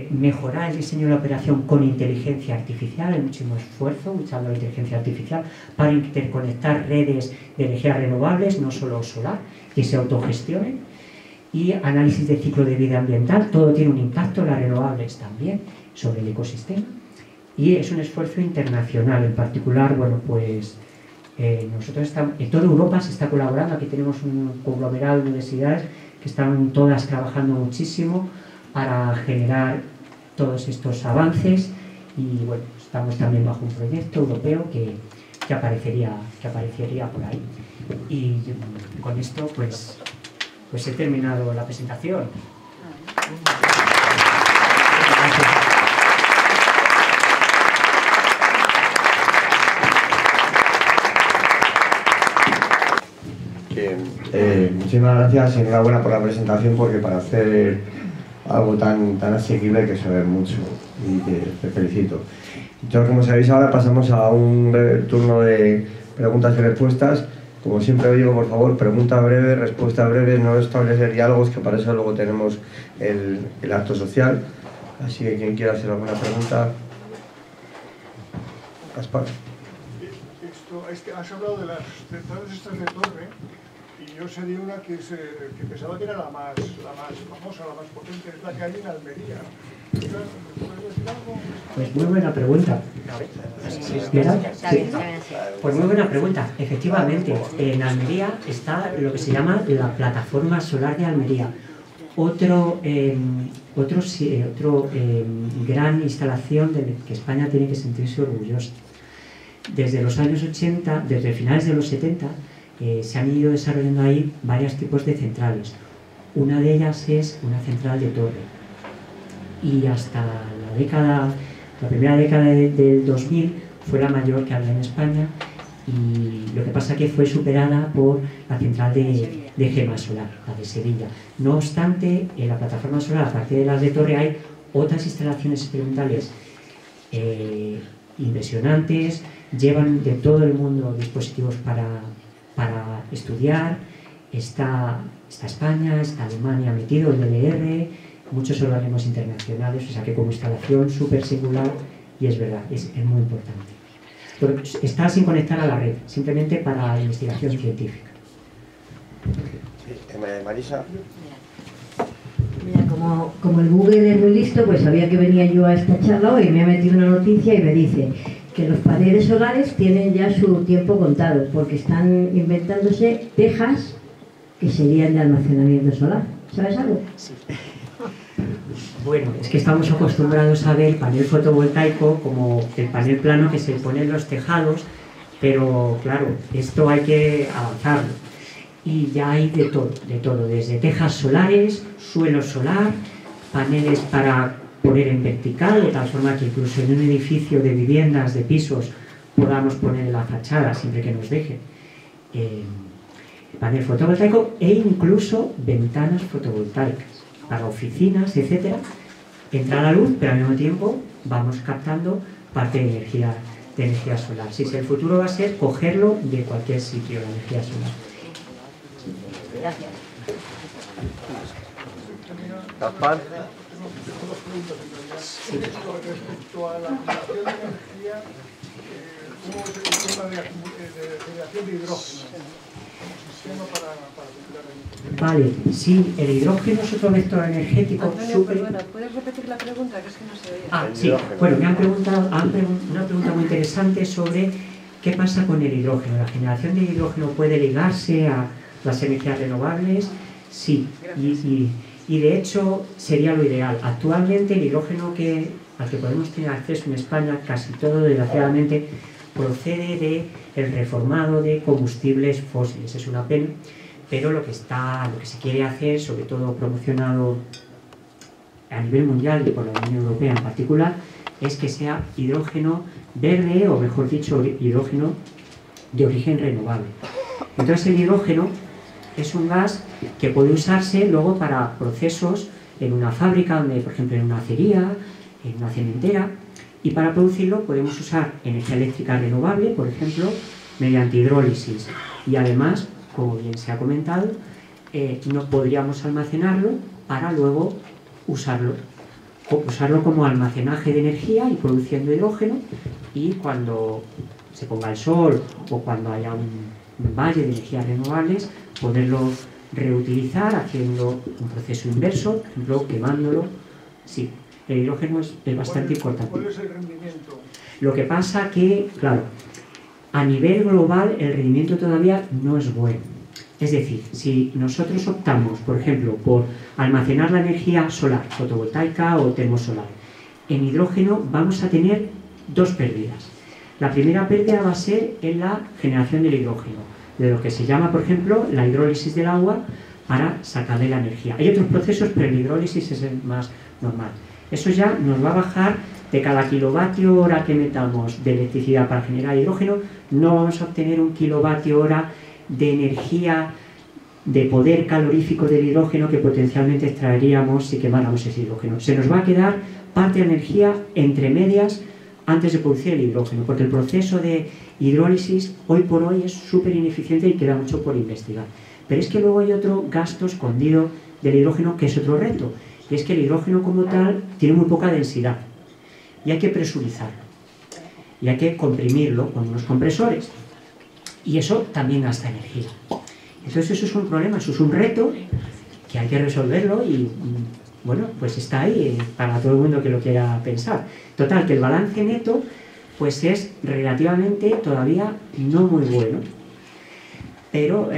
Mejorar el diseño de la operación con inteligencia artificial, hay muchísimo esfuerzo usando la inteligencia artificial para interconectar redes de energías renovables, no solo solar, que se autogestionen. Y análisis de ciclo de vida ambiental, todo tiene un impacto, las renovables también, sobre el ecosistema. Y es un esfuerzo internacional, en particular, bueno, pues nosotros estamos, en toda Europa se está colaborando, aquí tenemos un conglomerado de universidades que están todas trabajando muchísimo para generar todos estos avances y bueno, estamos también bajo un proyecto europeo que aparecería por ahí. Y con esto pues he terminado la presentación. Muchísimas gracias y enhorabuena por la presentación, porque para hacer algo tan asequible hay que saber mucho y te felicito. Entonces, como sabéis, ahora pasamos a un breve turno de preguntas y respuestas. Como siempre digo, por favor, pregunta breve, respuesta breve, no establecer diálogos, que para eso luego tenemos el acto social. Así que quien quiera hacer alguna pregunta. Gaspar. Has hablado de las centrales estas de torre, y yo sé de una que pensaba que era la más famosa, la más potente, es la que hay en Almería. ¿Puedes decir algo? Pues muy buena pregunta. Sí. Pues muy buena pregunta. Efectivamente, en Almería está lo que se llama la plataforma solar de Almería. Otro gran instalación de que España tiene que sentirse orgullosa. Desde los años 80, desde finales de los 70, se han ido desarrollando ahí varios tipos de centrales. Una de ellas es una central de torre. Y hasta la primera década del 2000 fue la mayor que había en España, y lo que pasa es que fue superada por la central de Gema Solar, la de Sevilla. No obstante, en la plataforma solar, aparte de las de torre, hay otras instalaciones experimentales impresionantes, llevan de todo el mundo dispositivos para estudiar. Está España, está Alemania metido, el DLR, muchos organismos internacionales, o sea que como instalación súper singular, y es verdad, es muy importante. Pero está sin conectar a la red, simplemente para investigación científica. Marisa. Mira, como el Google es muy listo, pues sabía que venía yo a esta charla hoy, me ha metido una noticia y me dice que los paneles solares tienen ya su tiempo contado, porque están inventándose tejas que serían de almacenamiento solar. ¿Sabes algo? Sí. Bueno, es que estamos acostumbrados a ver el panel fotovoltaico como el panel plano que se pone en los tejados, pero claro, esto hay que avanzarlo. Y ya hay de todo, desde tejas solares, suelo solar, paneles para poner en vertical, de tal forma que incluso en un edificio de viviendas, de pisos, podamos poner en la fachada, siempre que nos deje, panel fotovoltaico, e incluso ventanas fotovoltaicas para oficinas, etcétera. Entra la luz, pero al mismo tiempo vamos captando parte de energía solar. Si el futuro va a ser cogerlo de cualquier sitio, la energía solar. Gracias. Gaspar. Sí. Respecto a la acumulación de energía, ¿cómo es el tema de generación de hidrógeno como sistema para circular el... Vale, sí, el hidrógeno es otro vector energético. Antonio, perdona, ¿puedes repetir la pregunta? Que es que no se oye. Sí, bueno, me han preguntado una pregunta muy interesante sobre ¿Qué pasa con el hidrógeno? ¿La generación de hidrógeno puede ligarse a las energías renovables? Sí, y de hecho sería lo ideal. Actualmente el hidrógeno al que podemos tener acceso en España, casi todo desgraciadamente, procede del reformado de combustibles fósiles. Es una pena, pero lo que se quiere hacer, sobre todo promocionado a nivel mundial y por la Unión Europea en particular, es que sea hidrógeno verde, o mejor dicho, hidrógeno de origen renovable. Entonces el hidrógeno es un gas que puede usarse luego para procesos en una fábrica, donde, por ejemplo, en una acería, en una cementera, y para producirlo podemos usar energía eléctrica renovable, por ejemplo, mediante hidrólisis. Y además, como bien se ha comentado, no podríamos almacenarlo para luego usarlo como almacenaje de energía y produciendo hidrógeno, y cuando se ponga el sol o cuando haya un valle de energías renovables, poderlo reutilizar haciendo un proceso inverso, por ejemplo, quemándolo. Sí, el hidrógeno es bastante importante. ¿Cuál es el rendimiento? Lo que pasa que, claro, a nivel global el rendimiento todavía no es bueno. Es decir, si nosotros optamos, por ejemplo, por almacenar la energía solar, fotovoltaica o termosolar, en hidrógeno vamos a tener dos pérdidas. La primera pérdida va a ser en la generación del hidrógeno, de lo que se llama, por ejemplo, la hidrólisis del agua para sacarle la energía. Hay otros procesos, pero el hidrólisis es el más normal. Eso ya nos va a bajar de cada kilovatio hora que metamos de electricidad para generar hidrógeno, no vamos a obtener un kilovatio hora de energía, de poder calorífico del hidrógeno que potencialmente extraeríamos si quemáramos ese hidrógeno. Se nos va a quedar parte de energía entre medias antes de producir el hidrógeno, porque el proceso de hidrólisis hoy por hoy es súper ineficiente y queda mucho por investigar. Pero es que luego hay otro gasto escondido del hidrógeno que es otro reto, y es que el hidrógeno como tal tiene muy poca densidad y hay que presurizarlo y hay que comprimirlo con unos compresores, y eso también gasta energía. Entonces eso es un problema, eso es un reto que hay que resolverlo, y bueno, pues está ahí para todo el mundo que lo quiera pensar. Total, que el balance neto pues es relativamente todavía no muy bueno, pero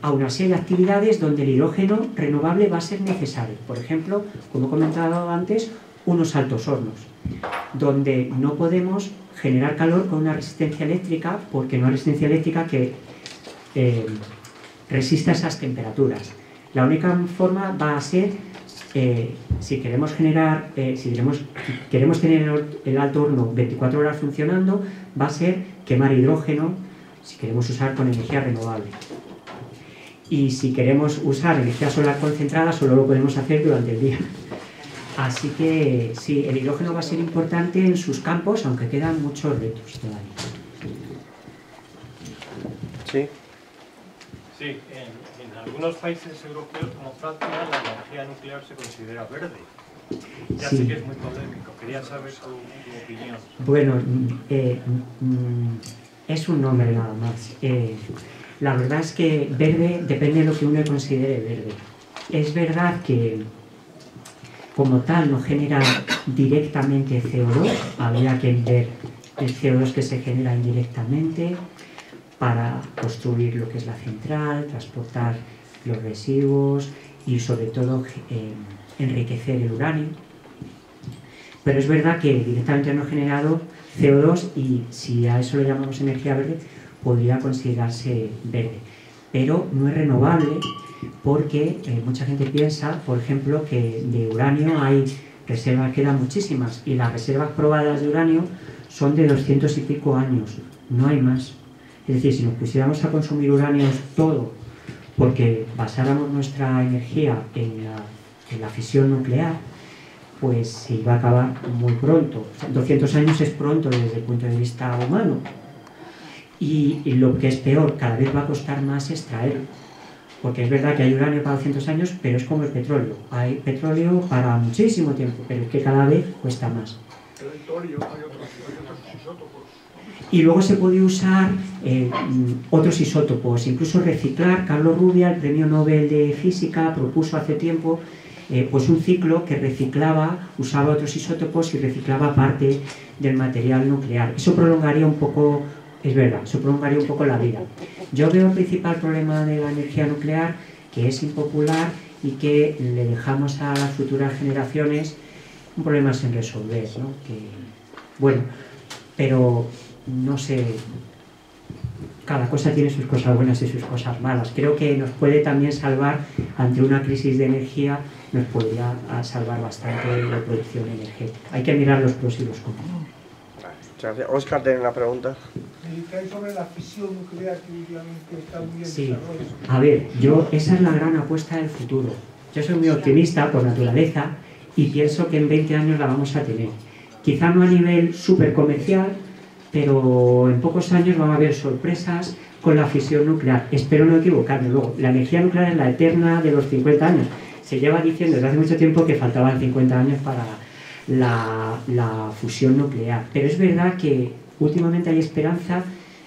aún así hay actividades donde el hidrógeno renovable va a ser necesario. Por ejemplo, como he comentado antes, unos altos hornos, donde no podemos generar calor con una resistencia eléctrica, porque no hay resistencia eléctrica que resista esas temperaturas. La única forma va a ser, si queremos tener el alto horno 24 horas funcionando, va a ser quemar hidrógeno, si queremos usar con energía renovable. Y si queremos usar energía solar concentrada, solo lo podemos hacer durante el día. Así que sí, el hidrógeno va a ser importante en sus campos, aunque quedan muchos retos todavía. Sí. Sí, en algunos países europeos como Francia la energía nuclear se considera verde. Ya Sí. sé que es muy polémico, quería saber tu opinión. Bueno, es un nombre nada más. La verdad es que verde depende de lo que uno considere verde. Es verdad que como tal no genera directamente CO2, habría que ver el CO2 que se genera indirectamente para construir lo que es la central, transportar los residuos y sobre todo enriquecer el uranio. Pero es verdad que directamente no ha generado CO2, y si a eso le llamamos energía verde, podría considerarse verde. Pero no es renovable, porque mucha gente piensa, por ejemplo, que de uranio hay reservas, quedan muchísimas, y las reservas probadas de uranio son de 200 y pico años, no hay más. Es decir, si nos pusiéramos a consumir uranio todo, porque basáramos nuestra energía en la fisión nuclear, pues se iba a acabar muy pronto. O sea, 200 años es pronto desde el punto de vista humano. Y lo que es peor, cada vez va a costar más extraerlo. Porque es verdad que hay uranio para 200 años, pero es como el petróleo. Hay petróleo para muchísimo tiempo, pero es que cada vez cuesta más. El torio, hay otros isótopos. Y luego se puede usar otros isótopos, incluso reciclar. Carlos Rubial, el premio Nobel de Física, propuso hace tiempo pues un ciclo que reciclaba, usaba otros isótopos y reciclaba parte del material nuclear. Eso prolongaría un poco es verdad, eso prolongaría un poco la vida. Yo veo el principal problema de la energía nuclear, que es impopular y que le dejamos a las futuras generaciones un problema sin resolver, ¿no? Que, bueno, pero no sé, cada cosa tiene sus cosas buenas y sus cosas malas. Creo que nos puede también salvar ante una crisis de energía, nos podría salvar bastante la producción energética. Hay que mirar los pros y los contras. Muchas gracias. Óscar tiene una pregunta. ¿Qué hay sobre la fisión nuclear que últimamente está muy en Sí, desarrollo? a ver, esa es la gran apuesta del futuro. Yo soy muy optimista por naturaleza y pienso que en 20 años la vamos a tener. Quizá no a nivel súper comercial, pero en pocos años van a haber sorpresas con la fisión nuclear. Espero no equivocarme. Luego, la energía nuclear es la eterna de los 50 años. Se lleva diciendo desde hace mucho tiempo que faltaban 50 años para la fusión nuclear. Pero es verdad que últimamente hay esperanza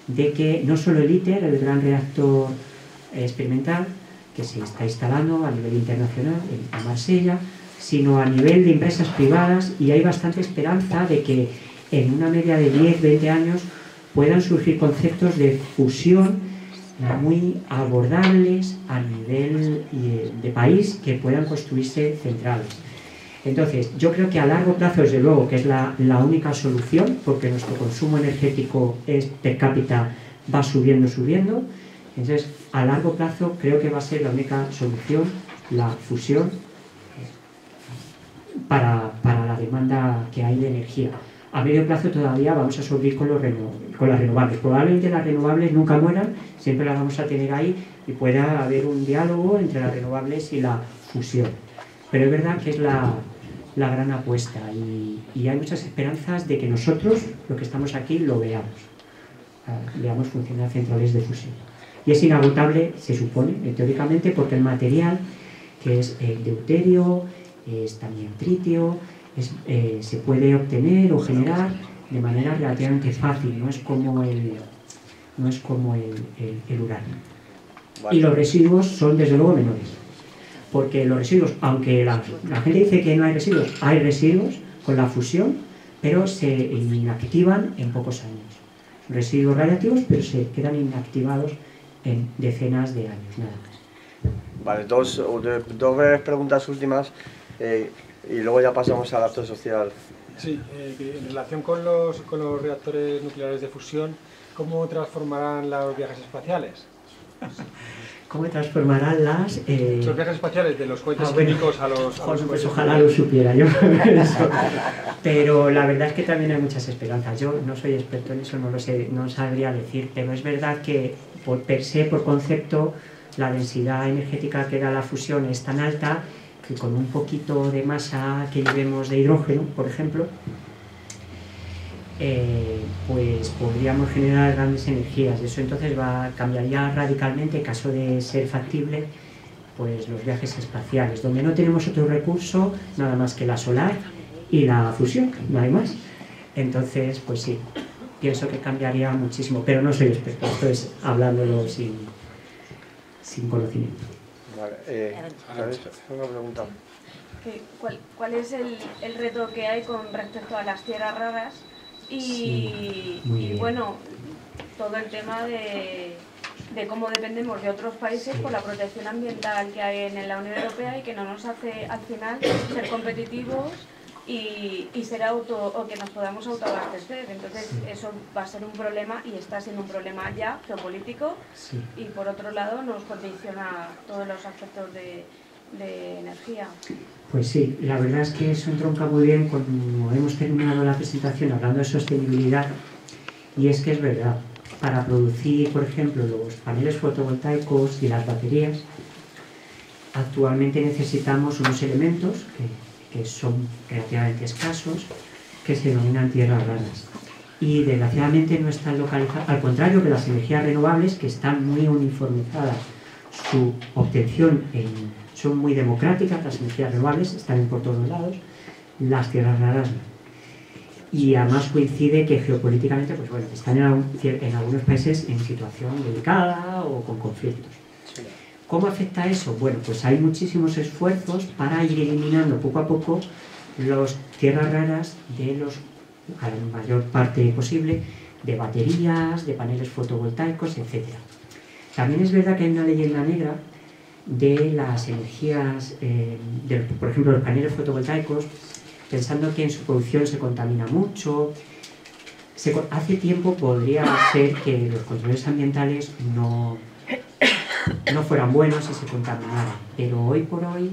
de que no solo el ITER, el gran reactor experimental, que se está instalando a nivel internacional en Marsella, sino a nivel de empresas privadas, y hay bastante esperanza de que en una media de 10-20 años puedan surgir conceptos de fusión muy abordables a nivel de país, que puedan construirse centrales. Entonces, yo creo que a largo plazo, desde luego, que es la única solución, porque nuestro consumo energético per cápita va subiendo. Entonces, a largo plazo creo que va a ser la única solución la fusión para la demanda que hay de energía. A medio plazo todavía vamos a subir con las renovables. Probablemente las renovables nunca mueran, siempre las vamos a tener ahí y pueda haber un diálogo entre las renovables y la fusión. Pero es verdad que es la gran apuesta y hay muchas esperanzas de que nosotros, los que estamos aquí, lo veamos funcionar centrales de fusión. Y es inagotable, se supone, teóricamente, porque el material, que es deuterio, es también tritio, se puede obtener o generar de manera relativamente fácil, no es como el uranio. Vale. Y los residuos son desde luego menores, porque los residuos, aunque la gente dice que no hay residuos con la fusión, pero se inactivan en pocos años. Residuos radiactivos, pero se quedan inactivados en decenas de años, nada más. Vale, dos breves preguntas últimas y luego ya pasamos al acto social. Sí, en relación con los reactores nucleares de fusión, ¿cómo transformarán los viajes espaciales? ¿Cómo transformarán los viajes espaciales de los cohetes químicos a los pues ojalá lo supiera yo. Pero la verdad es que también hay muchas esperanzas. Yo no soy experto en eso, no lo sé, no sabría decir, pero es verdad que per se, por concepto, la densidad energética que da la fusión es tan alta que con un poquito de masa que llevemos de hidrógeno, por ejemplo, pues podríamos generar grandes energías. Eso entonces cambiaría radicalmente, en caso de ser factible, pues los viajes espaciales, donde no tenemos otro recurso nada más que la solar y la fusión, no hay más. Entonces, pues sí, pienso que cambiaría muchísimo, pero no soy experto, esto es hablándolo sin conocimiento. Vale, ¿sabes? Una pregunta. ¿Cuál es el reto que hay con respecto a las tierras raras? Y bueno, todo el tema de cómo dependemos de otros países por la protección ambiental que hay en la Unión Europea y que no nos hace al final ser competitivos y ser o que nos podamos autoabastecer. Entonces eso va a ser un problema y está siendo un problema ya geopolítico y por otro lado nos condiciona todos los aspectos de energía. Pues sí, la verdad es que eso entronca muy bien cuando hemos terminado la presentación hablando de sostenibilidad, y es que es verdad, para producir, por ejemplo, los paneles fotovoltaicos y las baterías, actualmente necesitamos unos elementos que son relativamente escasos, que se denominan tierras raras. Y desgraciadamente no están localizadas, al contrario que las energías renovables, que están muy uniformizadas, su obtención son muy democráticas, las energías renovables están por todos lados, las tierras raras no. Y además coincide que geopolíticamente pues bueno, están en algunos países en situación delicada o con conflictos. ¿Cómo afecta eso? Bueno, pues hay muchísimos esfuerzos para ir eliminando poco a poco las tierras raras a la mayor parte posible de baterías, de paneles fotovoltaicos, etc. También es verdad que hay una leyenda negra de las energías, por ejemplo, los paneles fotovoltaicos, pensando que en su producción se contamina mucho. Hace tiempo podría ser que los controles ambientales no fueran buenos y se contaminaran, pero hoy por hoy,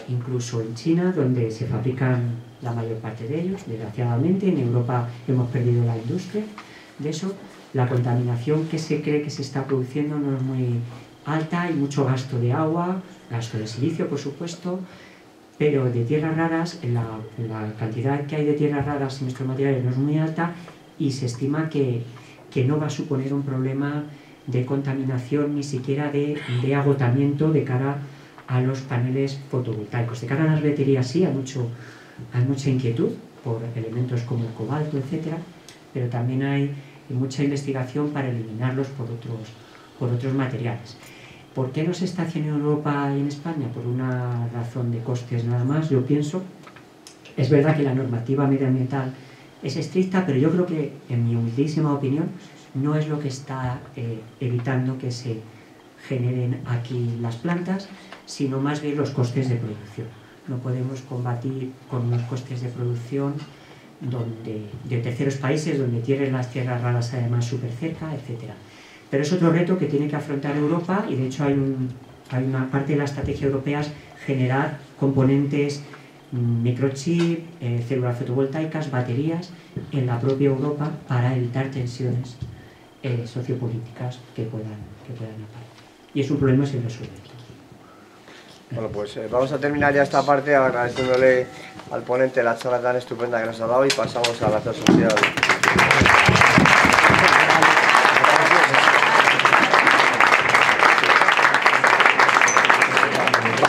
incluso en China, donde se fabrican la mayor parte de ellos, desgraciadamente, en Europa hemos perdido la industria de eso, la contaminación que se cree que se está produciendo no es muy alta, hay mucho gasto de agua, gasto de silicio, por supuesto, pero de tierras raras, la cantidad que hay de tierras raras en estos materiales no es muy alta y se estima que no va a suponer un problema de contaminación ni siquiera de agotamiento de cara a los paneles fotovoltaicos. De cara a las baterías sí, hay mucha inquietud por elementos como el cobalto, etc., pero también hay mucha investigación para eliminarlos por otros materiales. ¿Por qué no se está haciendo en Europa y en España? Por una razón de costes nada más, yo pienso. Es verdad que la normativa medioambiental es estricta, pero yo creo que, en mi humildísima opinión, no es lo que está evitando que se generen aquí las plantas, sino más bien los costes de producción. No podemos combatir con unos costes de producción de terceros países, donde tienen las tierras raras además súper cerca, etc. Pero es otro reto que tiene que afrontar Europa y de hecho hay una parte de la estrategia europea es generar componentes, microchip, células fotovoltaicas, baterías en la propia Europa para evitar tensiones sociopolíticas que puedan aparecer. Y es un problema sin resolver. Bueno, pues vamos a terminar ya esta parte agradeciéndole al ponente la charla tan estupenda que nos ha dado y pasamos a la acción social.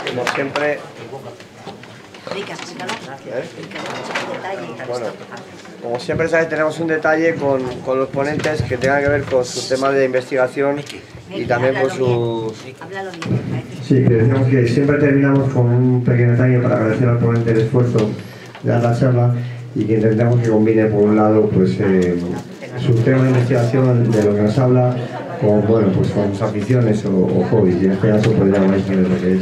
Como siempre... Bueno, como siempre sabes, tenemos un detalle con los ponentes que tenga que ver con sus temas de investigación y también con sus... Sí, que decimos que siempre terminamos con un pequeño detalle para agradecer al ponente el esfuerzo de dar la charla y que intentamos que combine por un lado pues su tema de investigación de lo que nos habla con, bueno, pues con sus aficiones o hobbies, y en este caso pues ya vais a ver lo que es.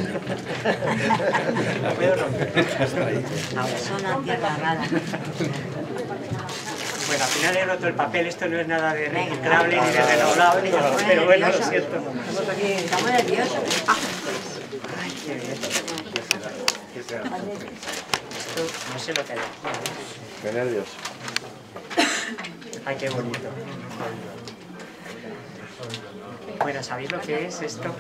Bueno, al final he roto el papel, esto no es nada de reciclable ni de renovable, pero bueno, lo siento. Estamos nerviosos. Ay, qué bien. Esto no sé lo que hay. Qué nervios. Ay, qué bonito. Bueno, ¿sabéis lo que es esto?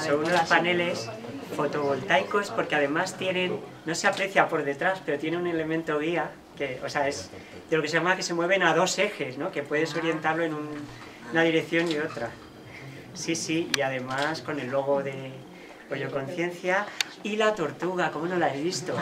Son unos paneles fotovoltaicos porque además tienen, no se aprecia por detrás, pero tiene un elemento guía que, o sea, es de lo que se llama que se mueven a dos ejes, ¿no? Que puedes orientarlo en una dirección y otra. Sí, sí, y además con el logo de Rollo Conciencia y la tortuga, ¿cómo no la he visto?